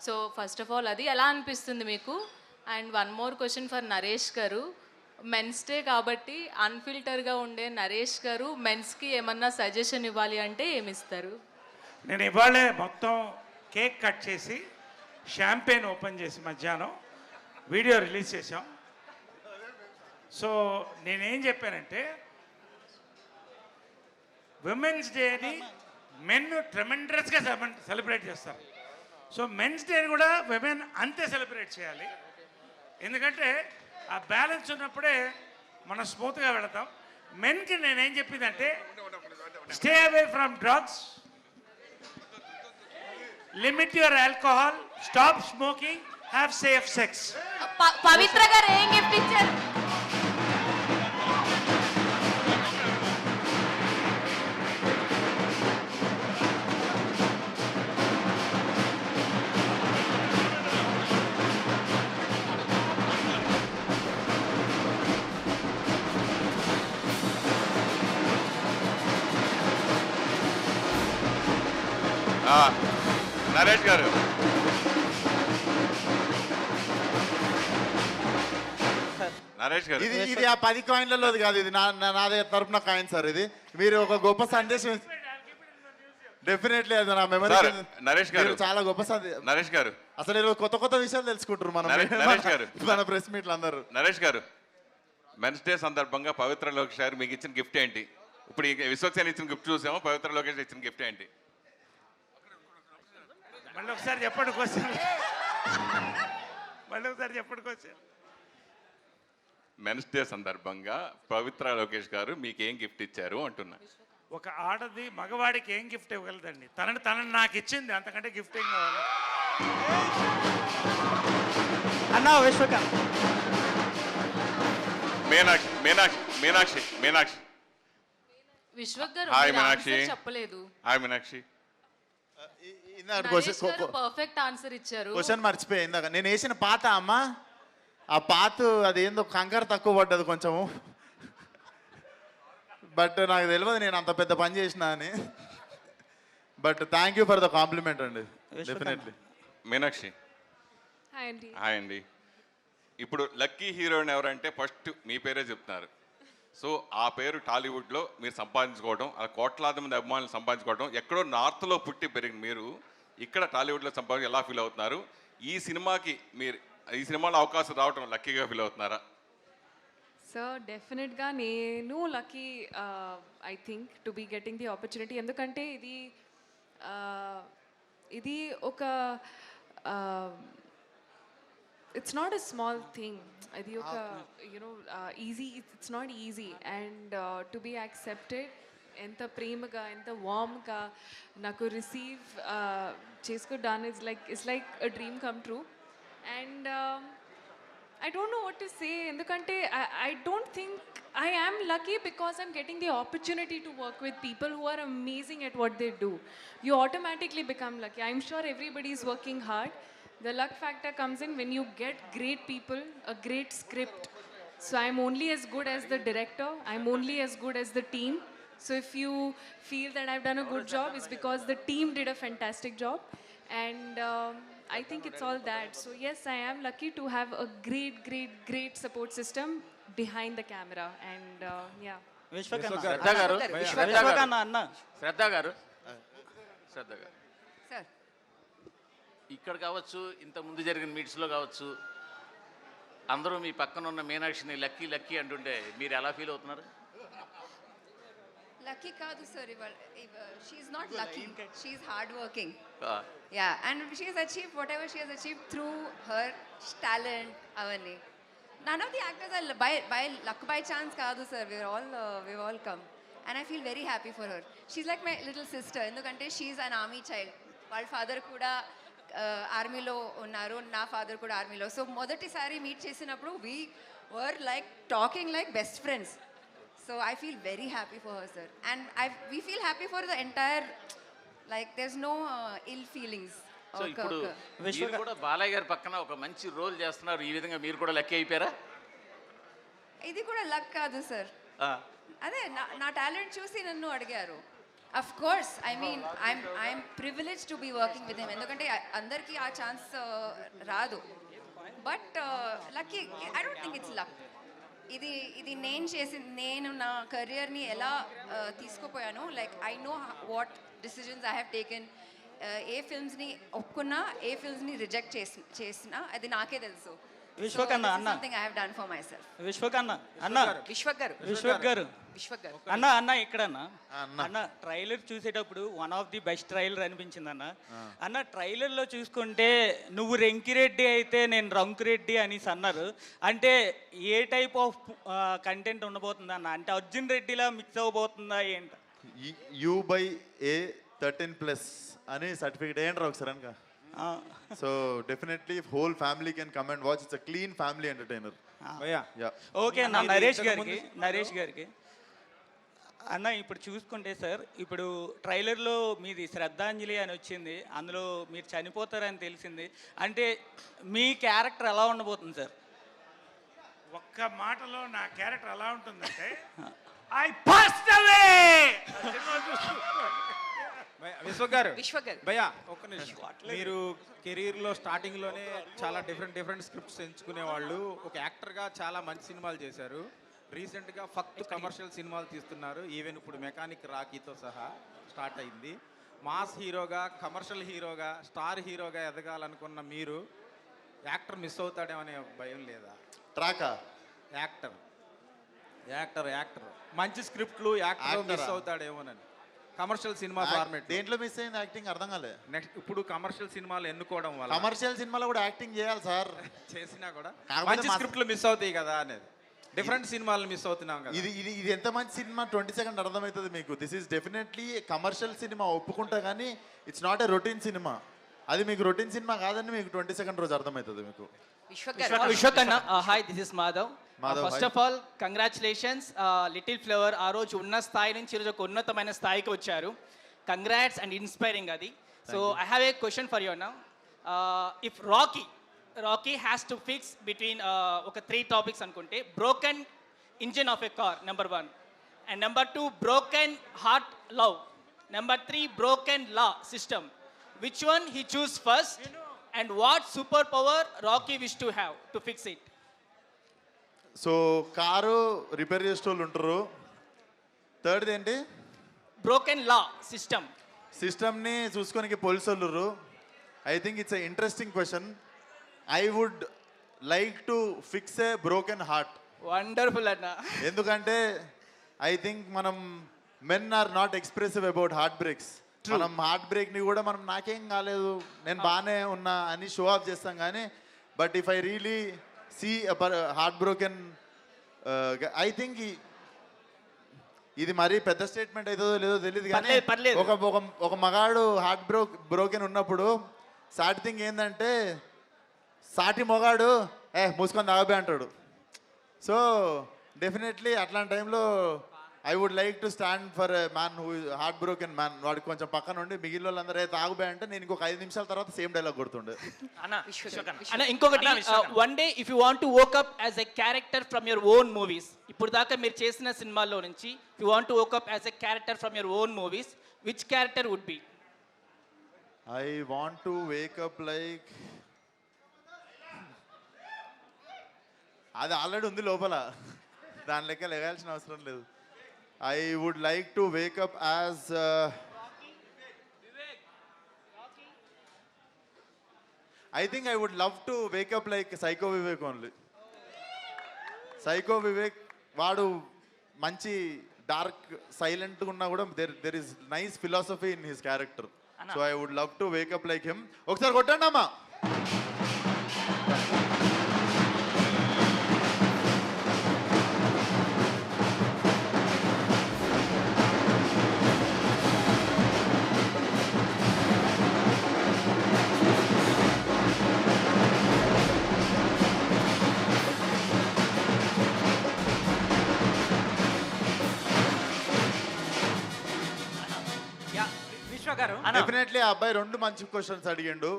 సో ఫస్ట్ ఆఫ్ ఆల్ అది ఎలా అనిపిస్తుంది మీకు? And one more question for Naresh గారు. మెన్స్ డే కాబట్టి అన్ఫిల్టర్గా ఉండే నరేష్ గారు మెన్స్కి ఏమన్నా సజెషన్ ఇవ్వాలి అంటే ఏమిస్తారు? నేను ఇవాళే మొత్తం కేక్ కట్ చేసి షాంపెయిన్ ఓపెన్ చేసి మధ్యాహ్నం వీడియో రిలీజ్ చేసాం. సో నేనేం చెప్పానంటే విమెన్స్ డేని మెన్ ట్రెమెండస్గా సెలబ్రేట్ చేస్తారు. సో మెన్స్ డేని కూడా విమెన్ అంతే సెలబ్రేట్ చేయాలి. ఎందుకంటే ఆ బ్యాలెన్స్ ఉన్నప్పుడే మనం స్మూత్గా వెళతాం. మెన్కి నేనేం చెప్పిందంటే stay away from drugs, limit your alcohol, stop smoking, have safe sex. Pavitra గారు ఏం గిఫ్ట్ ఇచ్చారు? నరేష్ గారు ఇది ఆ 10 కాయిన్లలోది కాదు, ఇది నా దగ్గర తరపున కాయిన్ సార్. ఇది మీరు ఒక గొప్ప సందేశం. డెఫినెట్లీ అది నా మెమరీ. నరేష్ గారు చాలా గొప్ప సందేశం. నరేష్ గారు అసలు కొత్త కొత్త విషయాలు తెలుసుకుంటారు మనం మన ప్రెస్ మీట్లు అందరూ. నరేష్ గారు మెన్స్ డే సందర్భంగా పవిత్ర లోకేష్ గారు మీకు ఇచ్చిన గిఫ్ట్ ఏంటి? ఇప్పుడు ఈ విశ్వక్సేన్ ఇచ్చిన గిఫ్ట్ చూసాము, పవిత్ర లోకేష్ ఇచ్చిన గిఫ్ట్ ఏంటి? మళ్ళీ ఒకసారి చెప్పండి క్వశ్చన్. మళ్ళీ ఒకసారి చెప్పండి క్వశ్చన్. మెన్స్ డే సందర్భంగా పవిత్ర లోకేష్ గారు మీకు ఏం గిఫ్ట్ ఇచ్చారు అంటున్నా. ఒక ఆడది మగవాడికి ఏం గిఫ్ట్ ఇవ్వగలదండి? తనని నాకు ఇచ్చింది, అంతకంటే గిఫ్ట్ ఏం కావాలి? అన్నా విశ్వకాంత్. మీనాక్షి మీనాక్షి మీనాక్షి మీనాక్షి విశ్వక్ గారు హాయ్ మీరు మీనాక్షి. answer చెప్పలేదు. హాయ్ మీనాక్షి. నరేష్ గారు పర్ఫెక్ట్ ఆన్సర్ ఇచ్చారు. క్వశ్చన్ మర్చిపోయా ఇందాక. నేను వేసిన పాత అమ్మ, ఆ పాత అదేందో కంకర తక్కువ పడ్డది కొంచెము, బట్ నాకు తెలియదు నేను అంత పెద్ద పని చేసిన అని. But thank you for the complement అండి, డెఫినెట్లీ. మీనాక్షి హాయ్ అండి. ఇప్పుడు లక్కీ హీరోయిన్ ఎవరంటే ఫస్ట్ మీ పేరే చెప్తున్నారు. సో ఆ పేరు టాలీవుడ్లో మీరు సంపాదించుకోవడం, ఆ కోట్లాది మంది అభిమానులు సంపాదించుకోవడం, ఎక్కడో నార్త్లో పుట్టి పెరిగిన మీరు ఇక్కడ టాలీవుడ్లో సంపాదించి ఎలా ఫీల్ అవుతున్నారు? ఈ సినిమాలో అవకాశం రావడం లక్కీగా ఫీల్ అవుతున్నారా? సార్ డెఫినెట్గా నేను lucky I think to be getting the opportunity. ఎందుకంటే ఇది ఒక it's not a small thing. ఇది ఒక you know easy, it's not easy. And to be accepted, ఎంత ప్రేమగా ఎంత వామ్గా నాకు రిసీవ్ చేసుకోవడాన్ని it's like a dream come true. And I don't know what to say. Endukante I don't think I am lucky because I'm getting the opportunity to work with people who are amazing at what they do. You automatically become lucky. I'm sure everybody is working hard. The luck factor comes in when you get great people, a great script. So I'm only as good as the director. I'm only as good as the team. So if you feel that I've done a good job, it's because the team did a fantastic job. And I think it's all that. So yes, I am lucky to have a great support system behind the camera. And yeah. శ్రద్ధ గారు సార్ ఇక్కడ కావచ్చు, ఇంత ముందు జరిగిన మీట్స్లో కావచ్చు, అందరూ మీ పక్కన ఉన్న మీనాక్షిని లక్కీ లక్కీ అంటుంటే మీరు ఎలా ఫీల్ అవుతున్నారు? లక్కీ కాదు sir, she's not lucky, she's hard working. Yeah, and she has achieved whatever she has achieved through her talent. Avani, none of the actors are by luck by chance kaadu sir. We've all come, and I feel very happy for her. She's like my little sister. Endukante she's an army child. Her father kuda army lo unnaru, na father kuda army lo. So modati sari meet chesinappudu we were like talking like best friends. So I feel very happy for her, sir, and we feel happy for the entire. Like there's no ill feelings. So ఇప్పుడు మీరు కూడా బాలయ్య గారి పక్కన ఒక మంచి రోల్ చేస్తున్నారు, ఈ విధంగా మీరు కూడా లక్కీ అయిపోయారా? ఇది కూడా లక్ కాదు సార్, అదే నా టాలెంట్ చూసి నన్ను అడిగారు. Of course I mean I'm privilege to be working with him, ఎందుకంటే అందరికీ ఆ ఛాన్స్ రాదు. But lucky I don't think it's luck. ఇది నేను నా కెరియర్ని ఎలా తీసుకుపోయాను, like I know what decisions I have taken. ఏ ఫిల్మ్స్ని ఒప్పుకున్నా, ఏ ఫిల్మ్స్ని రిజెక్ట్ చేసినా అది నాకే తెలుసు. విశ్వక్ అన్న something I have done for my self. Vishwak అన్న విశ్వక్ గారు అన్న ఇక్కడన్నా అన్న ట్రైలర్ చూసేటప్పుడు one of the best trailer అనిపించింది అన్న ట్రైలర్లో చూసుకుంటే నువ్వు రెంకిరెడ్డి అయితే నేను రంకురెడ్డి అనేసి అన్నారు. అంటే ఏ టైప్ ఆఫ్ కంటెంట్ ఉండబోతుంది అన్న? అంటే అర్జున్ రెడ్డిలా మిక్స్ అవ్వబోతుందా ఏంట? U/A13+ అని సర్టిఫికేట్ ఏంట్రా ఒకసారి అనగా. So definitely whole family can come and watch. It's a clean family entertainer. Okay అన్న. నరేష్ గారికి అన్న ఇప్పుడు చూసుకుంటే సార్, ఇప్పుడు ట్రైలర్లో మీది శ్రద్ధాంజలి అని వచ్చింది, అందులో మీరు చనిపోతారని తెలిసింది. అంటే మీ క్యారెక్టర్ ఎలా ఉండబోతుంది సార్? ఒక్క మాటలో నా క్యారెక్టర్ ఎలా ఉంటుందంటే ఐ పాస్డ్ అవే. విశ్వక్ గారు భయ్యా ఒక్క నిమిషం. మీరు కెరీర్లో స్టార్టింగ్లోనే చాలా డిఫరెంట్ స్క్రిప్ట్స్ ఎంచుకునే వాళ్ళు. ఒక యాక్టర్గా చాలా మంచి సినిమాలు చేశారు. రీసెంట్గా ఫక్త్ కమర్షియల్ సినిమాలు తీస్తున్నారు. ఈవెన్ ఇప్పుడు మెకానిక్ రాకీతో సహా స్టార్ట్ అయింది. మాస్ హీరోగా, కమర్షియల్ హీరోగా, స్టార్ హీరోగా ఎదగాలనుకున్న మీరు యాక్టర్ మిస్ అవుతాడేమనే భయం లేదా? ట్రాకా యాక్టర్ యాక్టర్ మంచి స్క్రిప్ట్లు యాక్టర్ మిస్ Actor-ఆ? అవుతాడేమోనని కమర్షియల్ సినిమా ఫార్మేట్ దేంట్లో మిస్ అయింది యాక్టింగ్ అర్థం కాలే. నెక్స్ట్ ఇప్పుడు కమర్షియల్ సినిమాలు ఎన్నుకోవడం వల్ల కమర్షియల్ సినిమాలో కూడా యాక్టింగ్ చేయాలి సార్. చేసినా కూడా కాకపోతే మంచి స్క్రిప్ట్లు మిస్ అవుతాయి కదా అనేది డిఫరెంట్ సినిమాలు మిస్ అవుతున్నాం కదా. ఇది ఇది ఇది ఎంత మంచి సినిమా 20 సెకండ్ అర్థమవుతుంది మీకు. This is definitely commercial cinema ఒప్పుకుంటా, కానీ it's not a routine cinema. అది మీకు రొటీన్ సినిమా కాదని మీకు 20 సెకండ్ రోజు అర్థమవుతుంది మీకు. విశ్వకన్న hi, this is Madhav. Madhav, first hi. Of all congratulations, little flower ఆ రోజు ఉన్న స్థాయి నుంచి ఈరోజు ఒక ఉన్నతమైన స్థాయికి వచ్చారు. కంగ్రాట్స్ అండ్ ఇన్స్పైరింగ్ అది. So I have a question for you now. If Rocky has to fix between ఒక 3 టాపిక్స్ అనుకుంటే, broken engine of a car number 1, and number 2 broken heart love, number 3 broken law system. Which one he choose first, and what superpower Rocky wish to have to fix it? So car repair చేసేటోళ్ళు ఉంటారు. థర్డ్ ఏంటి? Broken law system. సిస్టమ్ని చూసుకోనికి పోలీసు వాళ్ళు. I think it's a interesting question. I would like to fix a broken heart. Wonderful Anna. ఎందుకంటే ఐ థింక్ మనం men are not expressive about heart breaks. మనం హార్ట్ బ్రేక్ని కూడా మనం నాకేం కాలేదు, నేను బాగానే ఉన్నా అని షో ఆఫ్ చేస్తాం. కానీ but if I really see heart broken, I think ఇది మరీ పెద్ద స్టేట్మెంట్ అవుతుందో లేదో తెలియదు, కానీ ఒక మగాడు హార్ట్ బ్రోకెన్ ఉన్నప్పుడు సాటి థింగ్ ఏంటంటే, సాటి మొగాడు మూసుకొని తాగబే అంటాడు. సో డెఫినెట్లీ అట్లాంటి టైంలో I would like to stand for a man who heart broken man. వాడికి కొంచెం పక్కన ఉండి మిగిలిన వాళ్ళందరూ తాగుబే అంటే నేను ఇంకొక 5 నిమిషాల తర్వాత సేమ్ డైలాగ్ కొడుతుండే. Anna, ఇంకొకటి, one day if you want to woke up as a character from your own movies, ఇప్పుడు దాకా మీరు చేసిన సినిమాల్లో నుంచి if you want to woke up as a character from your own movies, which character would be? I want to wake up like, అది ఆల్రెడీ ఉంది లోపల, దాని లెక్క లెగాల్సిన అవసరం లేదు. I would like to wake up as I think I would love to wake up like Psycho Vivek only. Psycho Vivek వాడు మంచి డార్క్ సైలెంట్గా ఉన్నా కూడా there is nice philosophy in his character. So I would love to wake up like him. ఒకసారి కొట్టండి అమ్మా. డెఫినెట్లీ ఆ అబ్బాయి 2 మంచి క్వశ్చన్స్ అడిగిండు.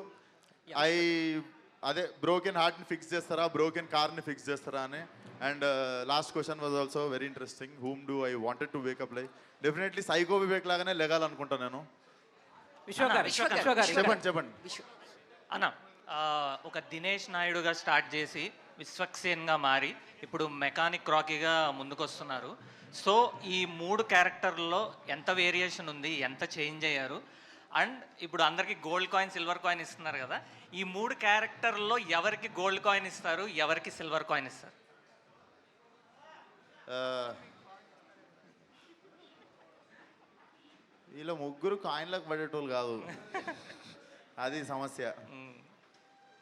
అదే బ్రోకెన్ హార్ట్ని ఫిక్స్ చేస్తారా, బ్రోకెన్ కార్ని ఫిక్స్ చేస్తారా అని. And last question was also very interesting. Whom do I wanted to wake up like. Definitely psycho Vivek లాగానే లెగాలనుకుంటా నేను. చెప్పండి. అన్న, ఒక దినేష్ నాయుడుగా స్టార్ట్ చేసి విశ్వక్సేన్గా మారి ఇప్పుడు మెకానిక్ రాకీగా ముందుకొస్తున్నారు. సో ఈ 3 క్యారెక్టర్లో ఎంత వేరియేషన్ ఉంది, ఎంత చేంజ్ అయ్యారు? అండ్ ఇప్పుడు అందరికీ గోల్డ్ కాయిన్, సిల్వర్ కాయిన్ ఇస్తున్నారు కదా, ఈ 3 క్యారెక్టర్లో ఎవరికి గోల్డ్ కాయిన్ ఇస్తారు, ఎవరికి సిల్వర్ కాయిన్ ఇస్తారు? వీళ్ళ ముగ్గురు కాయిన్లకు పడేటోళ్ళు కాదు, అది సమస్య.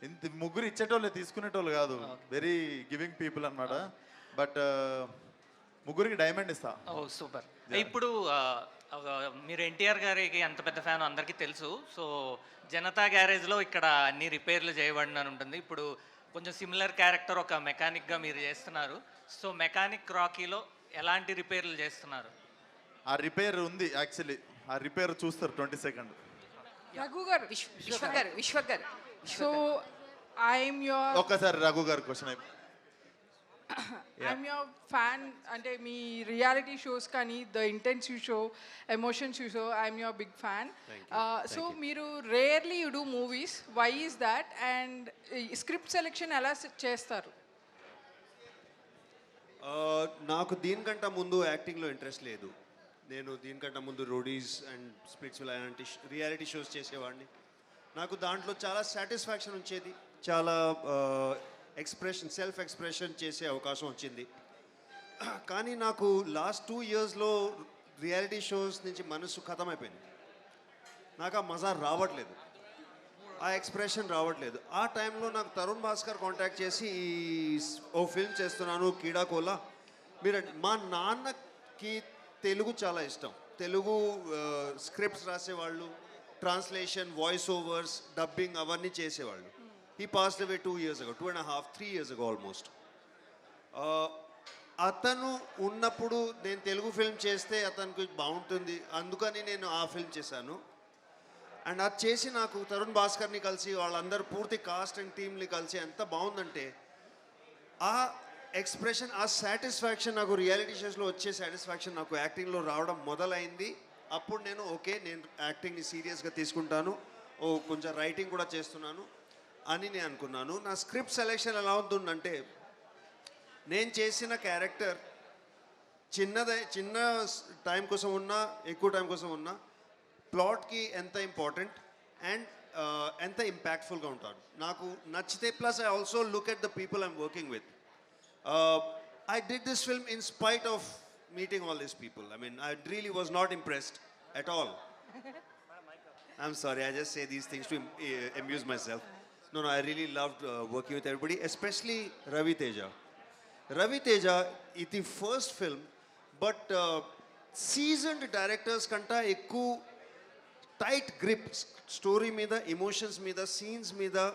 ఇంత ముగ్గురు ఇచ్చేటోళ్ళే, తీసుకునేటోళ్ళు కాదు. వెరీ గివింగ్ పీపుల్ అన్నమాట. బట్ ముగ్గురికి డైమండ్ ఇస్తా. ఓ సూపర్. ఇప్పుడు మీరు ఎన్టీఆర్ గారికి ఎంత పెద్ద ఫ్యాన్ అందరికీ తెలుసు. సో జనతా గ్యారేజ్లో ఇక్కడ అన్ని రిపేర్లు చేయబడిన ఉంటుంది. ఇప్పుడు కొంచెం సిమిలర్ క్యారెక్టర్ ఒక మెకానిక్గా మీరు చేస్తున్నారు. సో మెకానిక్ రాకీలో ఎలాంటి రిపేర్లు చేస్తున్నారు? ఆ రిపేర్ ఉంది యాక్చువల్లీ. ఆ రిపేర్ చూస్తారు 20 సెకండ్. రఘు గారు, విశ్వక్ గారు, సో ఐఎమ్ యువర్, ఒక్కసారి రఘు గారు క్వశ్చన్ అయిపోయింది. I'm your fan. అంటే మీ రియాలిటీ షోస్ కానీ the intense you show, emotions you show, I'm your big fan. So మీరు rarely you do movies, why is that? And script selection ఎలా చేస్తారు? నాకు దీనికంటే ముందు యాక్టింగ్లో ఇంట్రెస్ట్ లేదు. నేను దీనికంటే ముందు రోడీస్ అండ్ స్ప్లిట్స్ అలాంటి రియాలిటీ షోస్ చేసేవాడిని. నాకు దాంట్లో చాలా సాటిస్ఫాక్షన్ వచ్చేది, చాలా సెల్ఫ్ ఎక్స్ప్రెషన్ చేసే అవకాశం వచ్చింది. కానీ నాకు లాస్ట్ 2 ఇయర్స్లో రియాలిటీ షోస్ నుంచి మనసు ఖతం అయిపోయింది. నాకు ఆ మజా రావట్లేదు, ఆ ఎక్స్ప్రెషన్ రావట్లేదు. ఆ టైంలో నాకు తరుణ్ భాస్కర్ కాంటాక్ట్ చేసి ఓ ఫిల్మ్ చేస్తున్నాను కీడాకోలా, మీరు మా నాన్నకి తెలుగు చాలా ఇష్టం, తెలుగు స్క్రిప్ట్స్ రాసేవాళ్ళు, ట్రాన్స్లేషన్, వాయిస్ ఓవర్స్, డబ్బింగ్ అవన్నీ చేసేవాళ్ళు. He passed away 2 years ago, 2.5, 3 years ago almost. అతను ఉన్నప్పుడు నేను తెలుగు ఫిల్మ్ చేస్తే అతనికి బాగుంటుంది, అందుకని నేను ఆ ఫిల్మ్ చేశాను. అండ్ అది చేసి నాకు తరుణ్ భాస్కర్ని కలిసి వాళ్ళందరూ పూర్తి కాస్ట్ అండ్ టీమ్ని కలిసి ఎంత బాగుందంటే ఆ ఎక్స్ప్రెషన్, ఆ సాటిస్ఫాక్షన్, నాకు రియాలిటీ షోస్లో వచ్చే సాటిస్ఫాక్షన్ నాకు యాక్టింగ్లో రావడం మొదలైంది. అప్పుడు నేను ఓకే, నేను యాక్టింగ్ని సీరియస్గా తీసుకుంటాను, కొంచెం రైటింగ్ కూడా చేస్తున్నాను అని నేను అనుకున్నాను. నా స్క్రిప్ట్ సెలెక్షన్ ఎలా ఉంటుందంటే, నేను చేసిన క్యారెక్టర్ చిన్న టైం కోసం ఉన్నా, ఎక్కువ టైం కోసం ఉన్నా, ప్లాట్కి ఎంత ఇంపార్టెంట్ అండ్ ఎంత ఇంపాక్ట్ఫుల్గా ఉంటాడు నాకు నచ్చితే. Plus I also look at the people I'm working with. I did this film in spite of meeting all these people. I mean, I really was not impressed at all. I'm sorry, I just say these things to amuse myself. No, I really loved working with everybody, especially Ravi Teja. Ravi Teja is the first film, but seasoned directors kanta ekku tight grip story meeda, emotions meeda, scenes meeda,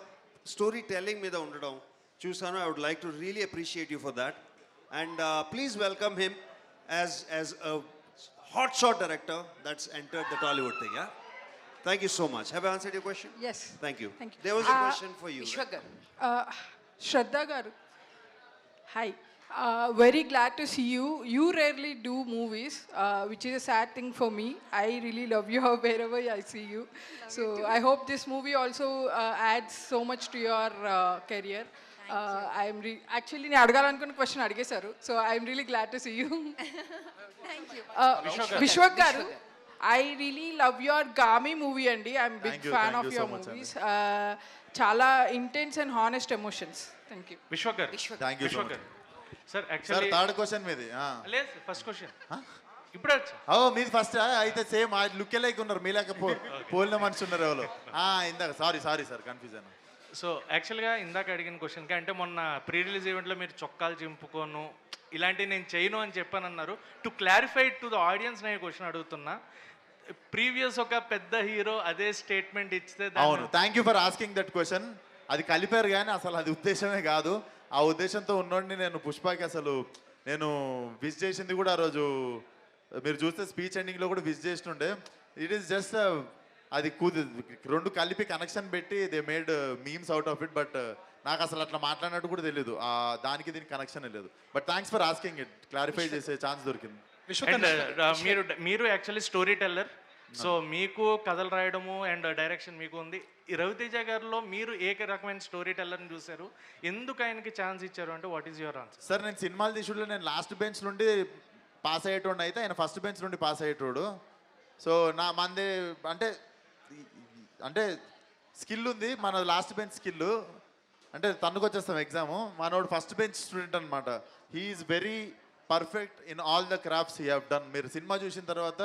storytelling meeda undadam chusanu. I would like to really appreciate you for that. And please welcome him as a hotshot director that's entered the Tollywood thing. Yeah, thank you so much. Have I answered your question? Yes. Thank you. Thank you. There was a question for you. Vishwak గారు. Shraddha garu, hi. Very glad to see you. You rarely do movies, which is a sad thing for me. I really love you wherever I see you. So I hope this movie also adds so much to your career. Actually, నేను అడగాలనుకున్న క్వశ్చన్ అడిగేశారు. So I'm really glad to see you. Vishwak గారు, I really love your Gaami movie అండి. I'm big fan of your movies. చాలా intense and honest emotions. Thank you. Vishwak గారు, thank you so much. Sir sir actually third question మీది. లేదు ఫస్ట్ క్వశ్చన్ ఇప్పుడే వచ్చా. మీది ఫస్ట్ అయితే సేమ్ లుక్ లైక్ ఉన్నారు, మీ లేక పోలిన మనిషి ఉన్నారు ఎవరు. ఇందాక సారీ సార్ కన్ఫ్యూజన్. సో యాక్చువల్గా ఇందాక అడిగిన క్వశ్చన్కి, అంటే మొన్న ప్రీ రిలీజ్ ఈవెంట్లో మీరు చొక్కాలు చింపుకోను ఇలాంటివి నేను చేయను అని చెప్పానన్నారు. To clarify to the audience నేను క్వశ్చన్ అడుగుతున్నా, ప్రీవియస్ ఒక పెద్ద హీరో అదే స్టేట్మెంట్ ఇస్తే. అవును, thank you for asking that question. అది కలిపారు కానీ అసలు అది ఉద్దేశమే కాదు. ఆ ఉద్దేశంతో ఉన్నోడిని నేను పుష్పకి అసలు నేను విజ్ చేసింది కూడా ఆ రోజు మీరు చూస్తే స్పీచ్ ఎండింగ్లో కూడా విజ్ చేస్తుండే. ఇట్ ఈస్ జస్ట్ అది రెండు కలిపి కనెక్షన్ పెట్టి they made memes out of it. But నాకు అసలు అట్లా మాట్లాడినట్టు కూడా తెలియదు, దానికి దీనికి కనెక్షన్ లేదు. But thanks for asking it, clarify చేసే ఛాన్స్ దొరికింది. మీరు యాక్చువల్లీ స్టోరీ టెల్లర్. సో మీకు కథలు రాయడము అండ్ డైరెక్షన్ మీకు ఉంది. ఈ రవితేజ గారిలో మీరు ఏ రకమైన స్టోరీ టెల్లర్ని చూశారు, ఎందుకు ఆయనకి ఛాన్స్ ఇచ్చారు అంటే what is your answer? Sir నేను సినిమాలు తీసుకుంటే నేను లాస్ట్ బెంచ్ నుండి పాస్ అయ్యేటోడు, అయితే ఆయన ఫస్ట్ బెంచ్ నుండి పాస్ అయ్యేటోడు. సో నా మంది అంటే స్కిల్ ఉంది, మన లాస్ట్ బెంచ్ స్కిల్ అంటే తన్నుకొచ్చేస్తాం ఎగ్జాము. మనోడు ఫస్ట్ బెంచ్ స్టూడెంట్ అనమాట. He is very perfect in all the crafts he have done. మీరు సినిమా చూసిన తర్వాత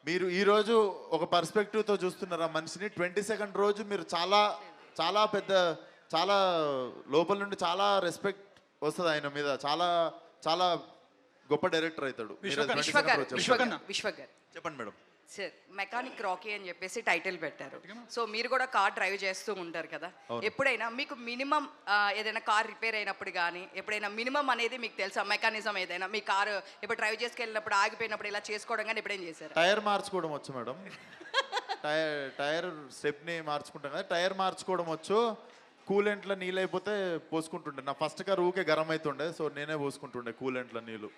మీరు ఈరోజు ఒక పర్స్పెక్టివ్తో చూస్తున్నారు ఆ మనిషిని. 22nd రోజు మీరు చాలా చాలా పెద్ద, చాలా లోపల నుండి చాలా రెస్పెక్ట్ వస్తుంది ఆయన మీద. చాలా చాలా గొప్ప డైరెక్టర్ అవుతాడు. విశ్వక్ గారు చెప్పండి మేడం. సార్, మెకానిక్ రాకీ అని చెప్పేసి టైటిల్ పెట్టారు. సో మీరు కూడా కార్ డ్రైవ్ చేస్తూ ఉంటారు కదా, ఎప్పుడైనా మీకు మినిమం ఏదైనా కార్ రిపేర్ అయినప్పుడు కానీ ఎప్పుడైనా మినిమం అనేది మీకు తెలుసా? మెకానిజం ఏదైనా మీ కారు ఇప్పుడు డ్రైవ్ చేసుకెళ్ళినప్పుడు ఆగిపోయినప్పుడు ఇలా చేసుకోవడం కానీ ఎప్పుడైనా చేశారు? టైర్ మార్చుకోవడం వచ్చు మేడం. టైర్ స్టెప్ని మార్చుకుంటాం కదా, టైర్ మార్చుకోవడం వచ్చు. కూలెంట్లో నీళ్ళు అయిపోతే పోసుకుంటుండే. నా ఫస్ట్ కార్ ఊకే గరం అవుతుండే, సో నేనే పోసుకుంటుండే కూలెంట్లో నీళ్ళు.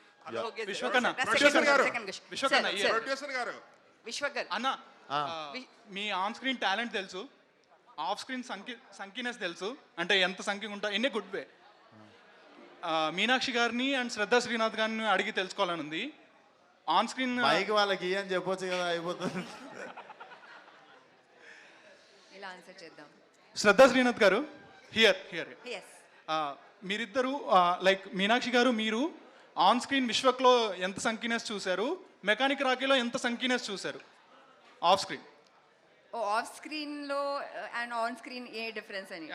విశ్వక్ గారు అన్న, మీ ఆన్ స్క్రీన్ టాలెంట్ తెలుసు, ఆఫ్ స్క్రీన్ సంకీనెస్ తెలుసు. అంటే ఎంత సంఖ్య ఉంటా ఎన్ని గుడ్ వే. మీనాక్షి గారిని అండ్ శ్రద్ధా శ్రీనాథ్ గారిని అడిగి తెలుసుకోవాలని ఉంది. ఆన్ స్క్రీన్ మైక్ వాళ్ళకి అని చెప్పొచ్చు కదా, అయిపోతుంది. ఇలా ఆన్సర్ చేద్దాం. శ్రద్ధా శ్రీనాథ్ గారు, హియర్ మీరిద్దరు లైక్ మీనాక్షి గారు మీరు ఆన్ స్క్రీన్ విశ్వక్లో ఎంత సంకీనెస్ చూశారు, మెకానిక్ రాకీలో ఎంత సంకీనెస్ చూశారు ఆఫ్ స్క్రీన్? ఆఫ్ స్క్రీన్లో అండ్ ఆన్ స్క్రీన్ ఏ డిఫరెన్స్ అని?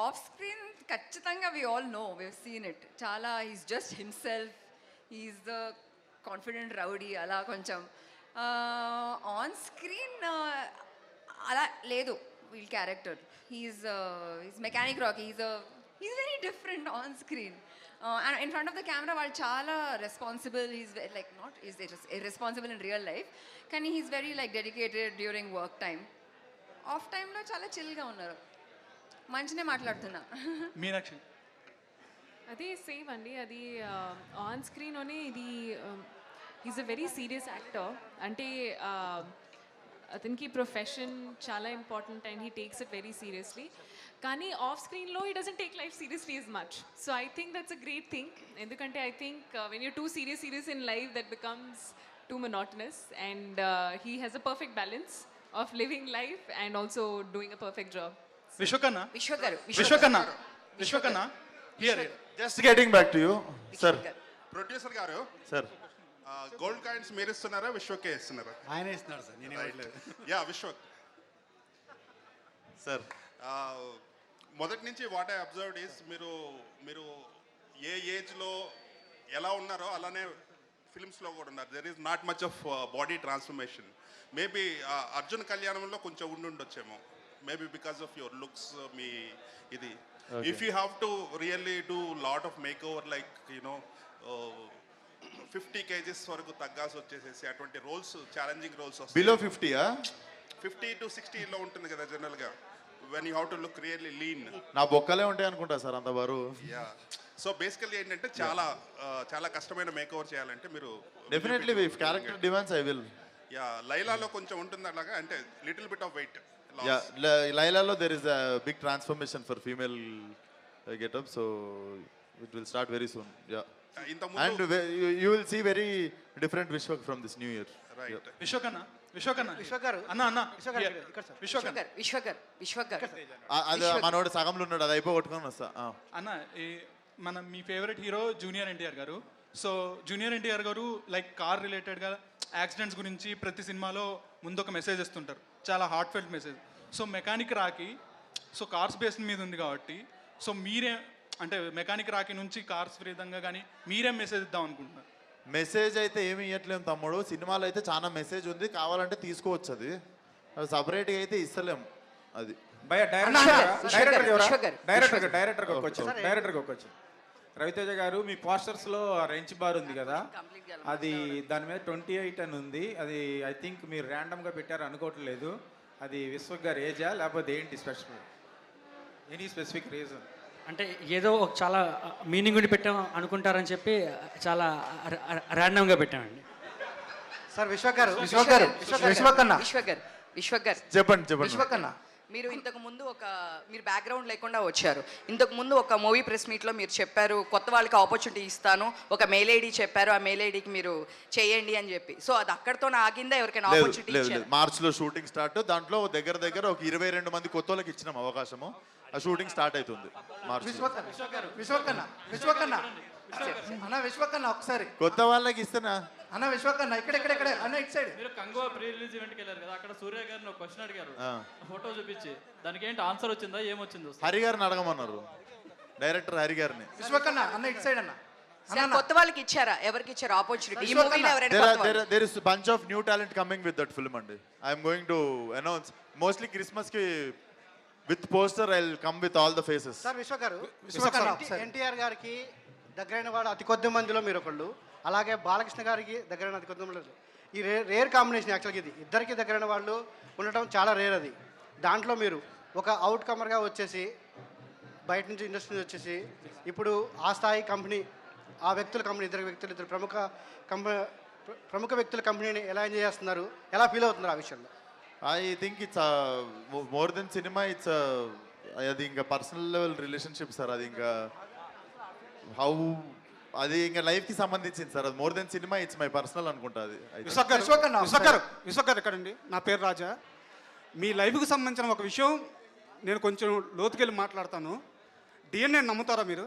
ఆఫ్ స్క్రీన్ ఖచ్చితంగా we all know, we seen it. చాలా is just himself, is the confident rowdy అలా కొంచెం. ఆన్ స్క్రీన్ అలా లేదు వీళ్ళ character. He's mechanic Rocky, he's very different on screen. And in front of the camera వాళ్ళు చాలా responsible. He's like not is responsible in real life, కానీ he's very like dedicated during work time. Of టైంలో చాలా చిల్గా ఉన్నారు, మంచినే మాట్లాడుతున్నా. మీనాక్షి అదే సేమ్ అండి, అది ఆన్ స్క్రీన్లోనే ఇది is a very serious actor. అంటే అతనికి ప్రొఫెషన్ చాలా important and he takes it very seriously. కానీ ఆఫ్ స్క్రీన్లో he doesn't take life seriously as much. So I think that's a great thing. ఎందుకంటే I think when you too serious in life that becomes too monotonous, and he has a perfect balance of living life and also doing a perfect job. విశ్వకన్నా విశ్వగారు విశ్వకన్నా here just getting back to you sir. Producer గారు, సార్ గోల్డ్ కాయిన్స్ మీరు ఇస్తున్నారా, విశ్వకే ఇస్తున్నారా? ఆయన ఇస్తున్నారు సార్, నేను ఇవ్వట్లేదు. Yeah Vishwak sir. మొదటి నుంచి వాట్ ఐ అబ్జర్వ్డ్ ఈస్ మీరు ఏ ఏజ్లో ఎలా ఉన్నారో అలానే ఫిల్మ్స్లో కూడా ఉన్నారు. There is not much of body transformation. Maybe Arjun కళ్యాణంలో కొంచెం ఉండొచ్చేమో, maybe because of your looks. మీ ఇది if you have to really do lot of make over like 50 kgs వరకు తగ్గాల్సి వచ్చేసేసి అటువంటి రోల్స్, ఛాలెంజింగ్ రోల్స్ వస్తాయి. బిలో 50యా? 50 to 60లో ఉంటుంది కదా జనరల్గా, when you have to look really lean. నా బొక్కలే ఉంటాయి అనుకుంటా సార్ అంత బరువు. యా, సో బేసికల్లీ ఏంటంటే చాలా కష్టమైన మేక్ ఓవర్ చేయాలంటే మీరు definitely if character demands I will. Yeah, లైలాలో కొంచెం ఉంటుంది అలాగా, అంటే little bit of weight. Yeah, లైలాలో there is a big transformation for female getup, so it will start very soon. Yeah, and you will see very different Vishwak from this new year. Right. విశ్వకన్నా విశ్వగారు అన్న విశ్వగారు అది మనోడు సగంలో ఉన్నాడు, అది అయిపోగొట్టుకొని వస్తా. అన్న మీ ఫేవరెట్ హీరో జూనియర్ ఎన్టీఆర్ గారు. సో జూనియర్ ఎన్టీఆర్ గారు లైక్ కార్ రిలేటెడ్గా యాక్సిడెంట్స్ గురించి ప్రతి సినిమాలో ముందు ఒక మెసేజ్ ఇస్తుంటారు, చాలా heart felt message. So mechanic Rocky so cars base మీద ఉంది కాబట్టి, సో మీరే అంటే మెకానిక్ రాకీ నుంచి కార్స్ విధంగా కానీ మీరేం మెసేజ్ ఇద్దాం అనుకుంటున్నారు? మెసేజ్ అయితే ఏమి ఇవ్వట్లేము తమ్ముడు, సినిమాలో అయితే చాలా మెసేజ్ ఉంది, కావాలంటే తీసుకోవచ్చు. అది సపరేట్గా అయితే ఇస్తలేము. అది డైరెక్టర్కి ఒక్కొచ్చు. రవితేజ గారు, మీ పోస్టర్స్లో రెంచ్ బార్ ఉంది కదా, అది దాని మీద 28 అని ఉంది. అది ఐ థింక్ మీరు ర్యాండమ్గా పెట్టారు అనుకోవట్లేదు. అది విశ్వక్ గారు ఏజా లేకపోతే ఏంటి స్పెసిఫిక్, ఎనీ స్పెసిఫిక్ రీజన్? అంటే ఏదో ఒక చాలా మీనింగ్ ఉండి పెట్టాం అనుకుంటారని చెప్పి చాలా ర్యాండమ్గా పెట్టామండి. సార్ విశ్వక్ గారు చెప్పండి. విశ్వక్ అన్న, మీరు ఇంతకు ముందు మీరు బ్యాక్గ్రౌండ్ లేకుండా వచ్చారు. ఇంతకు ముందు ఒక మూవీ ప్రెస్ మీట్లో మీరు చెప్పారు కొత్త వాళ్ళకి ఆపర్చునిటీ ఇస్తాను, ఒక మెయిల్ ఐడి చెప్పారు, ఆ మెయిల్ ఐడికి మీరు చేయండి అని చెప్పి. సో అది అక్కడితో ఆగిందా, ఎవరికైనా ఆపర్చునిటీ ఇచ్చారు? మార్చ్లో షూటింగ్ స్టార్ట్, దాంట్లో దగ్గర ఒక 22 మంది కొత్త వాళ్ళకి ఇచ్చినాం అవకాశము. ఆ షూటింగ్ స్టార్ట్ అవుతుంది మార్చ్. విశ్వకన్న ఒకసారి కొత్త వాళ్ళకి ఇస్తానా అన్న? విశ్వకన్న ఇక్కడ అన్న ఇటు సైడ్. మీరు కంగువా ప్రీ రిలీజ్ ఈవెంట్కి వెళ్ళారు కదా, అక్కడ సూర్య గారిని ఒక క్వశ్చన్ అడిగారు, ఫోటో చూపించి దానికి ఏంటి ఆన్సర్ వచ్చిందా, ఏమొచ్చిందో? హరి గారిని అడగమన్నారు, డైరెక్టర్ హరి గారిని. విశ్వకన్న అన్న ఇటు సైడ్ అన్న. కొత్త వాళ్ళకి ఇచ్చారా, ఎవరికి ఇచ్చారు ఆపర్చునిటీ? ఈ మూవీలో ఎవరైనా there is bunch of new talent coming with that film అండి. I am going to announce mostly Christmas కి with poster I'll come with all the faces. Sir విశ్వకన్న ఎన్టీఆర్ గారికి దగ్గరైన వాడు అతి కొద్ది మందిలో మీరు ఒకళ్ళు, అలాగే బాలకృష్ణ గారికి దగ్గరైన అతి కొద్ది మందిలో. ఈ రేర్ కాంబినేషన్ యాక్చువల్గా ఇది ఇద్దరికి దగ్గరైన వాళ్ళు ఉండటం చాలా రేర్. అది దాంట్లో మీరు ఒక అవుట్ కమర్గా వచ్చేసి బయట నుంచి ఇండస్ట్రీ నుంచి వచ్చేసి ఇప్పుడు ఆ స్థాయి కంపెనీ, ఆ వ్యక్తుల కంపెనీ, ఇద్దరు ప్రముఖ వ్యక్తుల కంపెనీని ఎలా ఎంజాయ్ చేస్తున్నారు, ఎలా ఫీల్ అవుతున్నారు ఆ విషయంలో? I think it's more than cinema, it's అది ఇంకా పర్సనల్ లెవెల్ రిలేషన్షిప్ సార్. అది ఇంకా అది ఇంకా లైఫ్కి సంబంధించింది సార్. అది more than cinema, it's my personal అనుకుంటా. అది విశ్వక్ గారు ఎక్కడండి? నా పేరు రాజా. మీ లైఫ్కి సంబంధించిన ఒక విషయం నేను కొంచెం లోతుకెళ్ళి మాట్లాడతాను. డిఎన్ఏ నమ్ముతారా మీరు?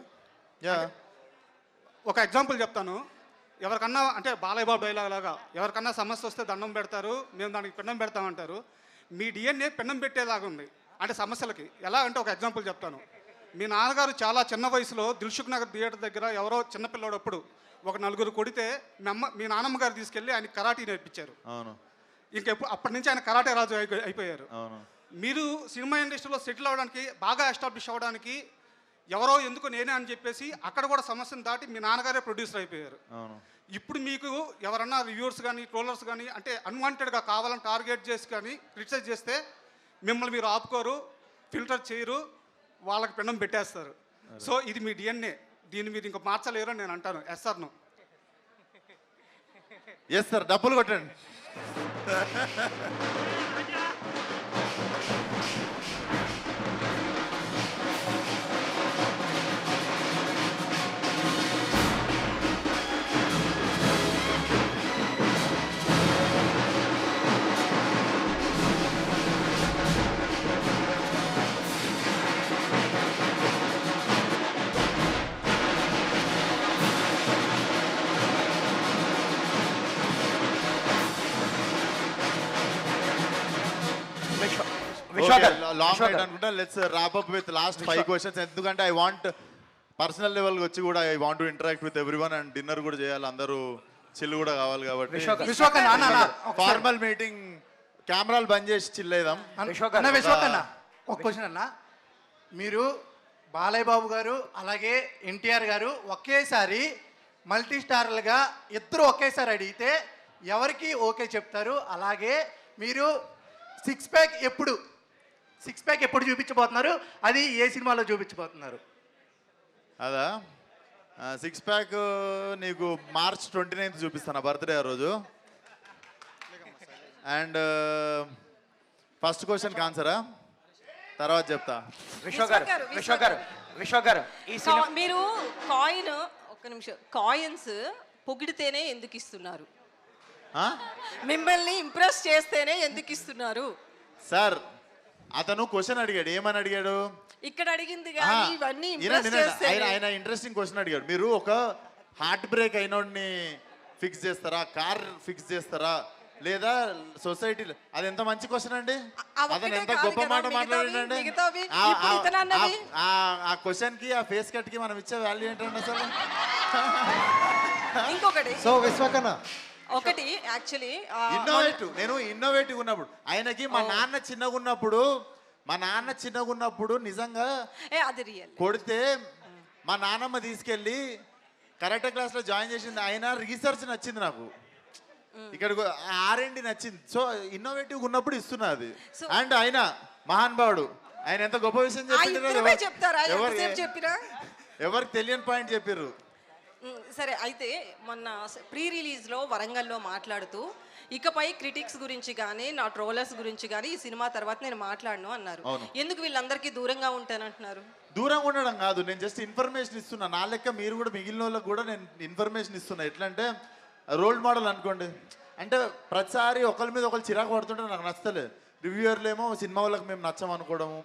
యా. ఒక ఎగ్జాంపుల్ చెప్తాను. ఎవరికన్నా అంటే బాలయ్య బాబు డైలాగ్ లాగా ఎవరికన్నా సమస్య వస్తే దండం పెడతారు, మేము దానికి పిండం పెడతామంటారు. మీ డిఎన్ఏ పిండం పెట్టేలాగా ఉంది అంటే సమస్యలకి. ఎలా అంటే ఒక ఎగ్జాంపుల్ చెప్తాను. మీ నాన్నగారు చాలా చిన్న వయసులో దిల్సుఖ్ నగర్ థియేటర్ దగ్గర ఎవరో చిన్నపిల్లడప్పుడు ఒక 4 కొడితే మీ నాన్నమ్మ గారు తీసుకెళ్ళి ఆయన కరాటీ నేర్పించారు. అవును. ఇంకెప్పుడు అప్పటి నుంచి ఆయన కరాటే రాజు అయిపోయారు. అవును. మీరు సినిమా ఇండస్ట్రీలో సెటిల్ అవ్వడానికి, బాగా ఎస్టాబ్లిష్ అవ్వడానికి ఎవరో ఎందుకు నేనే అని చెప్పేసి అక్కడ కూడా సమస్యను దాటి మీ నాన్నగారే ప్రొడ్యూసర్ అయిపోయారు. అవును. ఇప్పుడు మీకు ఎవరన్నా రివ్యూవర్స్ కానీ ట్రోలర్స్ కానీ అంటే అన్వాంటెడ్గా కావాలని టార్గెట్ చేసి కానీ క్రిటిసైజ్ చేస్తే మిమ్మల్ని మీరు ఆపుకోరు, ఫిల్టర్ చేయరు, వాళ్ళకి పిండం పెట్టేస్తారు. సో ఇది మీ డిఎన్ఏ. దీన్ని మీరు ఇంకా మార్చలేరు అని నేను అంటాను. Yes sir? No? Yes sir. డబ్బులు కొట్టండి. లాంగ్ నైట్ అనుకుంటా. Let's wrap up with last 5 questions. ఎందుకంటే ఐ వాంట్ పర్సనల్ లెవెల్ వచ్చి కూడా I want to interact with everyone and dinner కూడా చేయాలి. అందరూ చిల్ కూడా కావాలి కాబట్టి ఫార్మల్ మీటింగ్ కెమెరాలు బంద్ చేసి చిల్లేదాం. ఒక క్వశ్చన్ అన్న, మీరు బాలయ్య బాబు గారు అలాగే ఎన్టీఆర్ గారు ఒకేసారి మల్టీ స్టార్లుగా ఇద్దరు ఒకేసారి అడిగితే ఎవరికి ఓకే చెప్తారు? అలాగే మీరు సిక్స్ ప్యాక్ ఎప్పుడు చూపించబోతున్నారు? అది ఏ సినిమాలో చూపించబోతున్నారు? అదా 6 ప్యాక్ నీకు March 29th చూపిస్తాను, బర్త్డే ఆ రోజు. అండ్ ఫస్ట్ క్వశ్చన్కి ఆన్సరా తర్వాత చెప్తా. విశ్వ గారు మీరు కాయిన్, ఒక్క నిమిషం, కాయిన్స్ పొగిడితేనే ఎందుకు ఇస్తున్నారు? మిమ్మల్ని ఇంప్రెస్ చేస్తేనే ఎందుకు ఇస్తున్నారు? సార్ అతను క్వశ్చన్ అడిగాడు. ఏమని అడిగాడు? ఇక్కడ అడిగింది కానీ ఇవన్నీ ఇంప్రెస్ చేస్తే ఆయన ఇంట్రెస్టింగ్ క్వశ్చన్ అడిగాడు. మీరు ఒక హార్ట్ బ్రేక్ అయినోడిని ఫిక్స్ చేస్తారా, కార్ ఫిక్స్ చేస్తారా, లేదా సొసైటీ? అది ఎంత మంచి క్వశ్చన్ అండి. అతను ఎంత గొప్ప మాట మాట్లాడండి. ఆ క్వశ్చన్ కి ఆ ఫేస్ కట్ కి మనం ఇచ్చే వాల్యూ ఏంటండి అసలు? ఇంకొకటి సో విశ్వకన్న ఒకటి యాక్చువల్లీ నేను ఇన్నోవేటివ్ ఉన్నప్పుడు ఆయనకి మా నాన్న చిన్నగా ఉన్నప్పుడు నిజంగా అది రియల్ కొడితే మా నాన్నమ్మ తీసుకెళ్ళి కరాటే క్లాస్ లో జాయిన్ చేసింది. ఆయన రీసెర్చ్ నచ్చింది నాకు, ఇక్కడ R&D నచ్చింది. సో ఇన్నోవేటివ్ ఉన్నప్పుడు ఇస్తున్నా అది. అండ్ ఆయన మహానుభావుడు, ఆయన ఎంత గొప్ప విషయం చెప్పినా ఎవరికి తెలియని పాయింట్ చెప్పారు. సరే, అయితే మొన్న ప్రీ రిలీజ్లో వరంగల్లో మాట్లాడుతూ ఇకపై క్రిటిక్స్ గురించి కానీ నా ట్రోలర్స్ గురించి కానీ ఈ సినిమా తర్వాత నేను మాట్లాడను అన్నారు. ఎందుకు వీళ్ళందరికీ దూరంగా ఉంటానంటున్నారు? దూరంగా ఉండడం కాదు, నేను జస్ట్ ఇన్ఫర్మేషన్ ఇస్తున్నా. నా లెక్క మీరు కూడా మిగిలిన వాళ్ళకి కూడా నేను ఇన్ఫర్మేషన్ ఇస్తున్నా. ఎట్లా అంటే రోల్ మోడల్ అనుకోండి. అంటే ప్రతిసారి ఒకరి మీద ఒకరు చిరాకు పడుతుంటే నాకు నచ్చలేదు. రివ్యూయర్లు ఏమో సినిమా వాళ్ళకి మేము నచ్చం అనుకోవడము,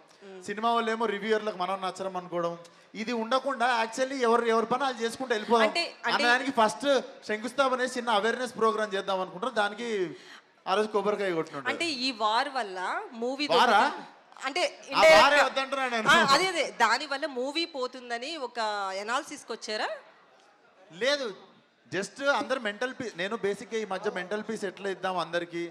సినిమా వాళ్ళు ఏమో రివ్యూయర్లకు మనం నచ్చడం అనుకోవడం. ఇది ఉండకుండా యాక్చువల్లీ ఎవరి పని వాళ్ళు చేసుకుంటూ వెళ్ళిపోదాం దానికి ఫస్ట్ శంకుస్థాపన చేసి చిన్న అవేర్నెస్ ప్రోగ్రామ్ చేద్దాం అనుకుంటారు. దానికి ఆ రోజు కొబ్బరికాయ కొట్టినట్టు. అంటే ఈ వార్ వల్ల మూవీ అంటే అదే దాని వల్ల మూవీ పోతుందని ఒక ఎనాలిసిస్కి వచ్చారా? లేదు, జస్ట్ అందరు మెంటల్ పీస్. నేను బేసిక్గా ఈ మధ్య మెంటల్ పీస్ ఎట్లా ఇద్దాం అందరికీ,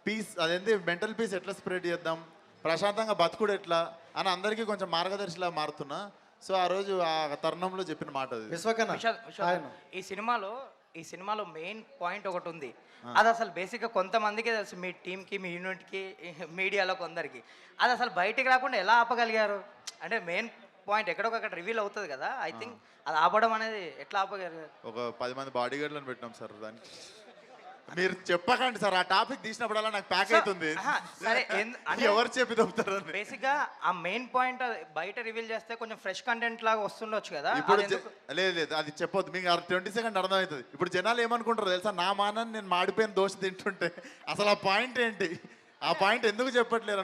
పీస్ అదేంటి మెంటల్ పీస్ ఎట్లా స్ప్రెడ్ చేద్దాం, ప్రశాంతంగా బతుకుడు ఎట్లా అని అందరికీ కొంచెం మార్గదర్శిలా మారుతున్నా. సో ఆ రోజు ఆ తరుణంలో చెప్పిన మాట అది. ఈ సినిమాలో మెయిన్ పాయింట్ ఒకటి ఉంది. అది అసలు బేసిక్గా కొంతమందికి తెలుసు, మీ టీంకి, మీ యూనిట్కి, మీడియాలో కొందరికి. అది అసలు బయటికి రాకుండా ఎలా ఆపగలిగారు? అంటే మెయిన్ పాయింట్ ఎక్కడొకక్కడ రివీల్ అవుతుంది కదా. ఐ థింక్ అది ఆపడం అనేది ఎట్లా ఆపగలిగారు? ఒక 10 మంది బాడీ గార్డ్లను పెట్టినాం సార్. దానికి మీరు చెప్పకండి సార్, ఆ టాపిక్ తీసినప్పుడల్లా నాకు ప్యాక్ అవుతుంది. ఎవరు చెప్పి దొరుకుతారు? బేసిక్గా ఆ మెయిన్ పాయింట్ బయట రివీల్ చేస్తే కొంచెం ఫ్రెష్ కంటెంట్ లాగా వస్తుండొచ్చు కదా. ఇప్పుడు లేదు అది చెప్పొద్దు, మీకు 20 సెకండ్ అర్థమవుతుంది. ఇప్పుడు జనాలు ఏమనుకుంటారు తెలుసా, నా మానాన్ని నేను మాడిపోయిన దోశ తింటుంటే అసలు ఆ పాయింట్ ఏంటి, ఆ పాయింట్ ఎందుకు చెప్పట్లేరు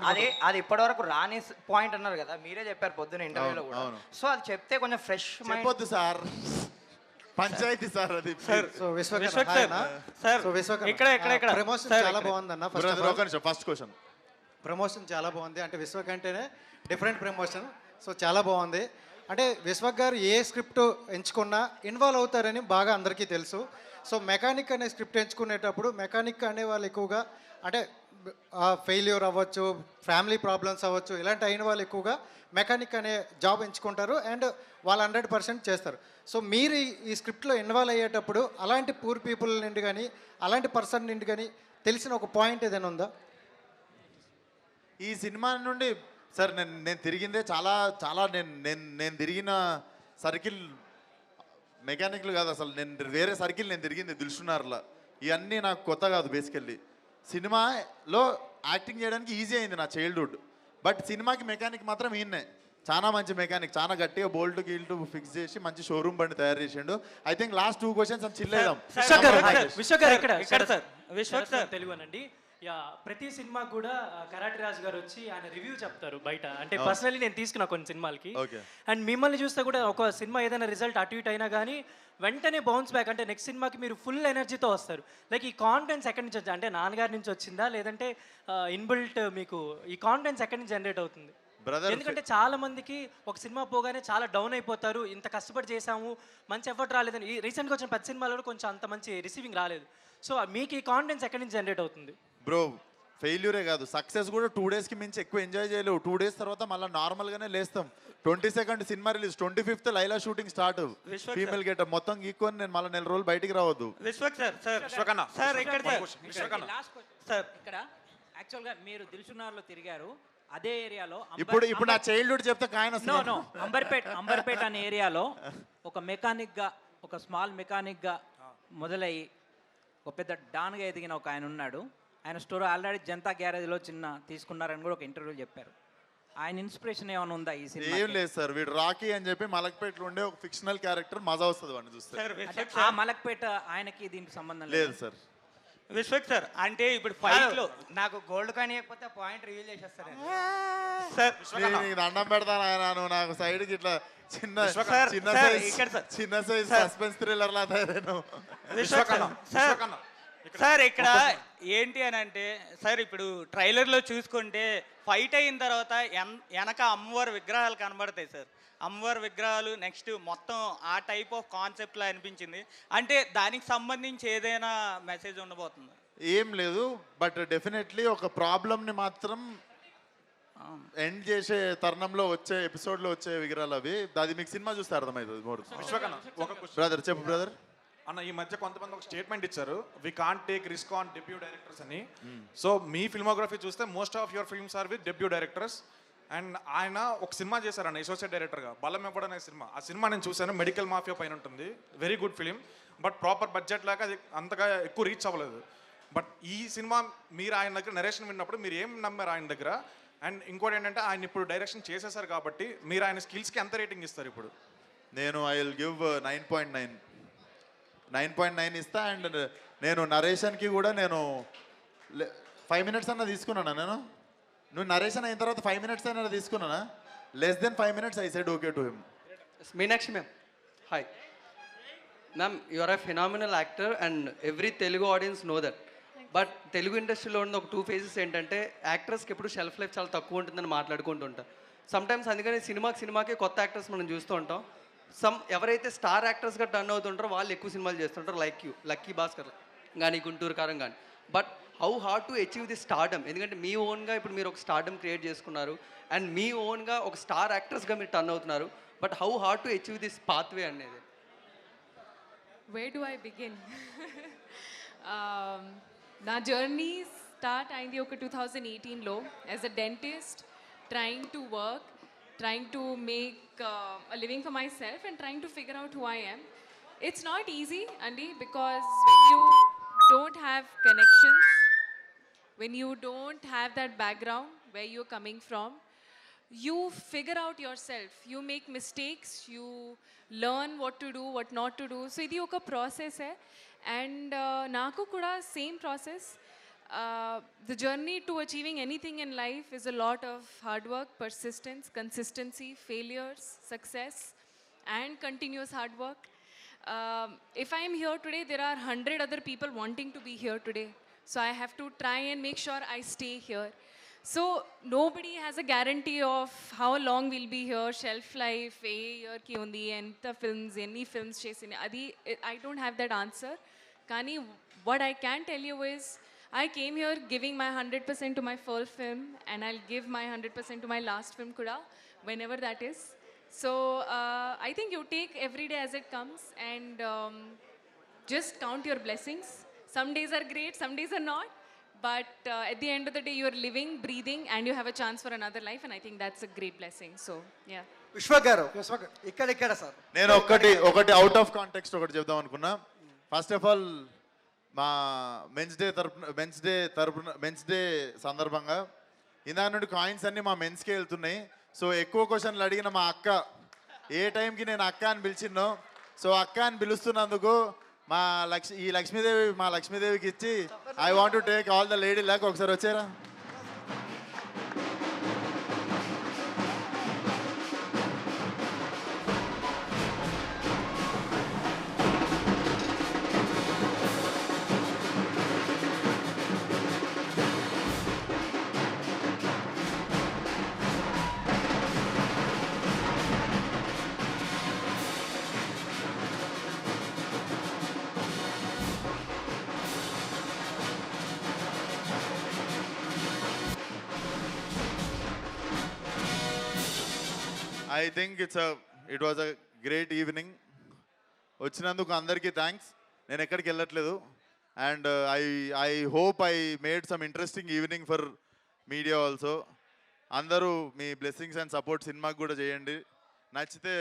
అది ఇప్పటివరకు రాని పాయింట్ అన్నారు కదా, మీరే చెప్పారు పొద్దున ఇంటర్వ్యూలో కూడా. అవును. సో అది చెప్తే కొంచెం ఫ్రెష్ చెప్పొద్దు సార్, పంచాయతీ సార్ అది. సో ప్రమోషన్ చాలా బాగుందన్న. ఫస్ట్ క్వశ్చన్, ప్రమోషన్ చాలా బాగుంది. అంటే విశ్వక్ అంటేనే డిఫరెంట్ ప్రమోషన్. సో చాలా బాగుంది. అంటే విశ్వక్ గారు ఏ స్క్రిప్ట్ ఎంచుకున్నా ఇన్వాల్వ్ అవుతారని బాగా అందరికీ తెలుసు. సో మెకానిక్ అనే స్క్రిప్ట్ ఎంచుకునేటప్పుడు మెకానిక్ అనే వాళ్ళు ఎక్కువగా అంటే ఫెయిల్యూర్ అవ్వచ్చు, ఫ్యామిలీ ప్రాబ్లమ్స్ అవ్వచ్చు, ఇలాంటి అయిన వాళ్ళు ఎక్కువగా మెకానిక్ అనే జాబ్ ఎంచుకుంటారు అండ్ వాళ్ళు 100% చేస్తారు. సో మీరు ఈ స్క్రిప్ట్లో ఇన్వాల్వ్ అయ్యేటప్పుడు అలాంటి పూర్ పీపుల్ నుండి కానీ అలాంటి పర్సన్ నుండి కానీ తెలిసిన ఒక పాయింట్ ఏదైనా ఉందా? ఈ సినిమా నుండి సార్ నేను తిరిగిందే చాలా చాలా నేను తిరిగిన సర్కిల్ మెకానిక్లు కాదు అసలు, నేను వేరే సర్కిల్ నేను తిరిగింది దిల్సునార్లా. ఇవన్నీ నాకు కొత్త కాదు. బేసికల్లీ సినిమాలో యాక్టింగ్ చేయడానికి ఈజీ అయింది నా చైల్డ్హుడ్, బట్ సినిమాకి మెకానిక్ మాత్రం ఈయన్నే. చాలా మంచి మెకానిక్, చాలా గట్టిగా బోల్ట్ గీల్ట్ ఫిక్స్ చేసి మంచి షోరూమ్ బండి తయారు చేసిండు. ఐ థింక్ లాస్ట్ 2 క్వశ్చన్స్ అని చిల్లేదాం. విశ్వక్ సార్ తెలుగు అనండి. యా, ప్రతి సినిమాకి కూడా కరాటి రాజు గారు వచ్చి ఆయన రివ్యూ చెప్తారు బయట. అంటే పర్సనలీ నేను తీసుకున్నా కొన్ని సినిమాలకి, అండ్ మిమ్మల్ని చూస్తే కూడా ఒక సినిమా ఏదైనా రిజల్ట్ అటు ఇటు అయినా కానీ వెంటనే బౌన్స్ బ్యాక్, అంటే నెక్స్ట్ సినిమాకి మీరు ఫుల్ ఎనర్జీతో వస్తారు. లైక్ ఈ కాన్ఫిడెన్స్ ఎక్కడి నుంచి వచ్చింది? అంటే నాన్నగారి నుంచి వచ్చిందా, లేదంటే ఇన్బిల్ట్ మీకు ఈ కాన్ఫిడెన్స్ ఎక్కడి నుంచి జనరేట్ అవుతుంది? ఎందుకంటే చాలా మందికి ఒక సినిమా పోగానే చాలా డౌన్ అయిపోతారు. ఇంత కష్టపడి చేసాము, మంచి ఎఫర్ట్ రాలేదని. ఈ రీసెంట్గా వచ్చిన 10 సినిమాలు కూడా కొంచెం అంత మంచి రిసీవింగ్ రాలేదు. సో మీకు ఈ కాన్ఫిడెన్స్ ఎక్కడి నుంచి జనరేట్ అవుతుంది? బ్రో ఫెయిల్యూరే కాదు, సక్సెస్ కూడా 2 డేస్కి మించి ఎక్కువ ఎంజాయ్ చేయలేవు. 2 డేస్ తర్వాత మళ్ళీ నార్మల్గానే లేస్తాం. 22nd cinema release, 25th Laila shooting start, female getup మొత్తం గీక్కొని నేను మళ్ళీ 4 రోజులు బయటికి రావద్దు. ఇక్కడ యాక్చువల్గా మీరు దిల్సునార్లో తిరిగారు, అదే ఏరియాలో ఇప్పుడు నా చైల్డ్హుడ్ చెప్తే కాయన అంబర్పేట్ అనే ఏరియాలో ఒక మెకానిక్గా, ఒక స్మాల్ మెకానిక్గా మొదలయ్యి ఒక పెద్ద డాన్గా ఎదిగిన ఒక ఆయన ఉన్నాడు. ఆయన స్టోర్ ఆల్రెడీ జనతా గ్యారేజ్లో చిన్న తీసుకున్నారని కూడా ఒక ఇంటర్వ్యూలో చెప్పారు. ఆయన ఇన్స్పిరేషన్ ఏమైనా ఉందా ఈ సినిమా? ఏం లేదు సార్, వీడు రాకీ అని చెప్పి మలక్పేటలో ఉండే ఒక ఫిక్షనల్ క్యారెక్టర్, మజా వస్తుంది వాడిని చూస్తే. ఆ మలక్పేట ఆయనకి దీనికి సంబంధం లేదు సార్. విశ్వక్ సార్, అంటే ఇప్పుడు ఫైట్ లో నాకు గోల్డ్ కానీ ఇవ్వకపోతే పాయింట్ రివీల్ చేసేస్తారు దండం పెడతాను ఆయన, నువ్వు నాకు సైడ్కి ఇట్లా చిన్న సైజ్ సస్పెన్స్ థ్రిల్లర్ లా తయారైన. సార్ ఇక్కడ ఏంటి అని అంటే సార్, ఇప్పుడు ట్రైలర్లో చూసుకుంటే ఫైట్ అయిన తర్వాత వెనక అమ్మవారి విగ్రహాలు కనబడతాయి సార్. అమ్మవారి విగ్రహాలు నెక్స్ట్ మొత్తం ఆ టైప్ ఆఫ్ కాన్సెప్ట్లో అనిపించింది. అంటే దానికి సంబంధించి ఏదైనా మెసేజ్ ఉండబోతుంది? ఏం లేదు, బట్ డెఫినెట్లీ ఒక ప్రాబ్లమ్ని మాత్రం ఎండ్ చేసే తరుణంలో వచ్చే ఎపిసోడ్లో వచ్చే విగ్రహాలు అవి. అది మీకు సినిమా చూస్తే అర్థమవుతుంది మోర్. బ్రదర్ చెప్పు బ్రదర్. అన్న, ఈ మధ్య కొంతమంది ఒక స్టేట్మెంట్ ఇచ్చారు, we can't take risk on debut directors అని. సో మీ ఫిల్మోగ్రఫీ చూస్తే most of your films are with debut directors. And ఆయన ఒక సినిమా చేశారన్న అసోసియేట్ డైరెక్టర్గా, బలం ఇవ్వడం అనే సినిమా. ఆ సినిమా నేను చూశాను, మెడికల్ మాఫియా పైన ఉంటుంది. Very good film, but proper budget లాగా అది అంతగా ఎక్కువ రీచ్ అవ్వలేదు. బట్ ఈ సినిమా మీరు ఆయన దగ్గర నరేషన్ విన్నప్పుడు మీరు ఏం నమ్మారు ఆయన దగ్గర? అండ్ ఇంకోటి ఏంటంటే ఆయన ఇప్పుడు డైరెక్షన్ చేసేసారు కాబట్టి మీరు ఆయన స్కిల్స్కి ఎంత రేటింగ్ ఇస్తారు ఇప్పుడు? నేను ఐ విల్ గివ్ 9.9 ఇస్తా. అండ్ నేను నరేషన్కి కూడా నేను 5 minutes అన్న తీసుకున్నానా? నువ్వు నరేషన్ అయిన తర్వాత 5 minutes అయినా తీసుకున్నానా? Less than 5 minutes I said okay to him. Meenakshi ma'am, hi ma'am. You are a phenomenal actor and every Telugu audience know that. But Telugu ఇండస్ట్రీలో ఉన్న ఒక 2 phases ఏంటంటే, యాక్టర్స్కి ఎప్పుడు షెల్ఫ్ లైఫ్ చాలా తక్కువ ఉంటుందని మాట్లాడుకుంటూ ఉంటారు సమ్టైమ్స్. అందుకని సినిమాకి కొత్త యాక్టర్స్ మనం చూస్తూ ఉంటాం. ఎవరైతే స్టార్ యాక్టర్స్గా టర్న్ అవుతుంటారో వాళ్ళు ఎక్కువ సినిమాలు చేస్తుంటారు, లైక్ యూ, లక్కీ భాస్కర్ కానీ, గుంటూరు కారం కానీ. But how hard to achieve the stardom? ఎందుకంటే మీ ఓన్గా ఇప్పుడు మీరు ఒక స్టార్డమ్ క్రియేట్ చేసుకున్నారు అండ్ మీ ఓన్గా ఒక స్టార్ యాక్టర్స్గా మీరు టర్న్ అవుతున్నారు. But how hard to achieve this pathway అనేది? Where do I begin? నా జర్నీ స్టార్ట్ అయింది ఒక 2018లో as a dentist, trying to work, trying to make a living for myself and trying to figure out who I am. It's not easy, Andy, because when you don't have connections, when you don't have that background where you're coming from, you figure out yourself. You make mistakes, you learn what to do, what not to do. So idi oka process hai, and naku kuda same process. the journey to achieving anything in life is a lot of hard work, persistence, consistency, failures, success, and continuous hard work. If I am here today, there are 100 other people wanting to be here today. So I have to try and make sure I stay here. So nobody has a guarantee of how long we'll be here, shelf life, a year ki undi, enta films, any films chesini. Adi, I don't have that answer. Kani, what I can tell you is, I came here giving my 100% to my first film, and I'll give my 100% to my last film kuda, whenever that is. So I think you take every day as it comes, and just count your blessings. Some days are great, some days are not. But at the end of the day, you are living, breathing, and you have a chance for another life, and I think that's a great blessing. So, yeah. Vishwak గారు ఇక్కడ సార్ నేను ఒకటి అవుట్ ఆఫ్ కాంటెక్స్ట్ ఒకటి చెప్దాం అనుకున్నా. ఫస్ట్ ఆఫ్ ఆల్ మా మెన్స్ డే సందర్భంగా ఇందాక నుండి కాయిన్స్ అన్నీ మా మెన్స్కే వెళ్తున్నాయి. సో ఎక్కువ క్వశ్చన్లు అడిగిన మా అక్క ఏ టైంకి నేను అక్క అని పిలిచిన్నో, సో అక్క అని పిలుస్తున్నందుకు ఈ లక్ష్మీదేవి మా లక్ష్మీదేవికి ఇచ్చి I want to take all the lady luck. ఒకసారి వచ్చారా? I think it was a great evening. వచ్చినందుకు అందరికీ థ్యాంక్స్. నేను ఎక్కడికి వెళ్ళట్లేదు. And I hope I made some interesting evening for media also. అందరూ మీ బ్లెస్సింగ్స్ అండ్ సపోర్ట్ సినిమాకి కూడా చేయండి. నచ్చితే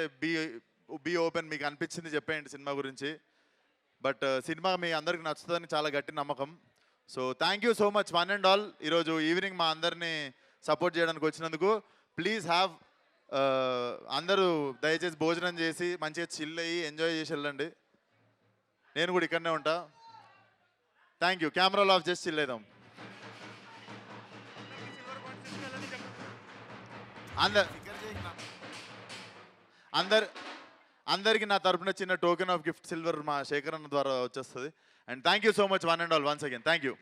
బీ ఓపెన్, మీకు అనిపించింది చెప్పేయండి సినిమా గురించి. బట్ సినిమా మీ అందరికి నచ్చుతుందని చాలా గట్టి నమ్మకం. So thank you so much one and all. ఈరోజు ఈవినింగ్ మా అందరినీ సపోర్ట్ చేయడానికి వచ్చినందుకు. ప్లీజ్ హ్యావ్ అందరూ దయచేసి భోజనం చేసి మంచిగా చిల్ అయ్యి ఎంజాయ్ చేసి వెళ్ళండి. నేను కూడా ఇక్కడనే ఉంటా. Thank you. కెమెరాలు ఆఫ్ చేసి చిల్ అవుదాం. అందరికి నా తరపున చిన్న టోకెన్ ఆఫ్ గిఫ్ట్ సిల్వర్ మా శేఖర్ అన్న ద్వారా వచ్చేస్తుంది. And thank you so much one and all once again. Thank you.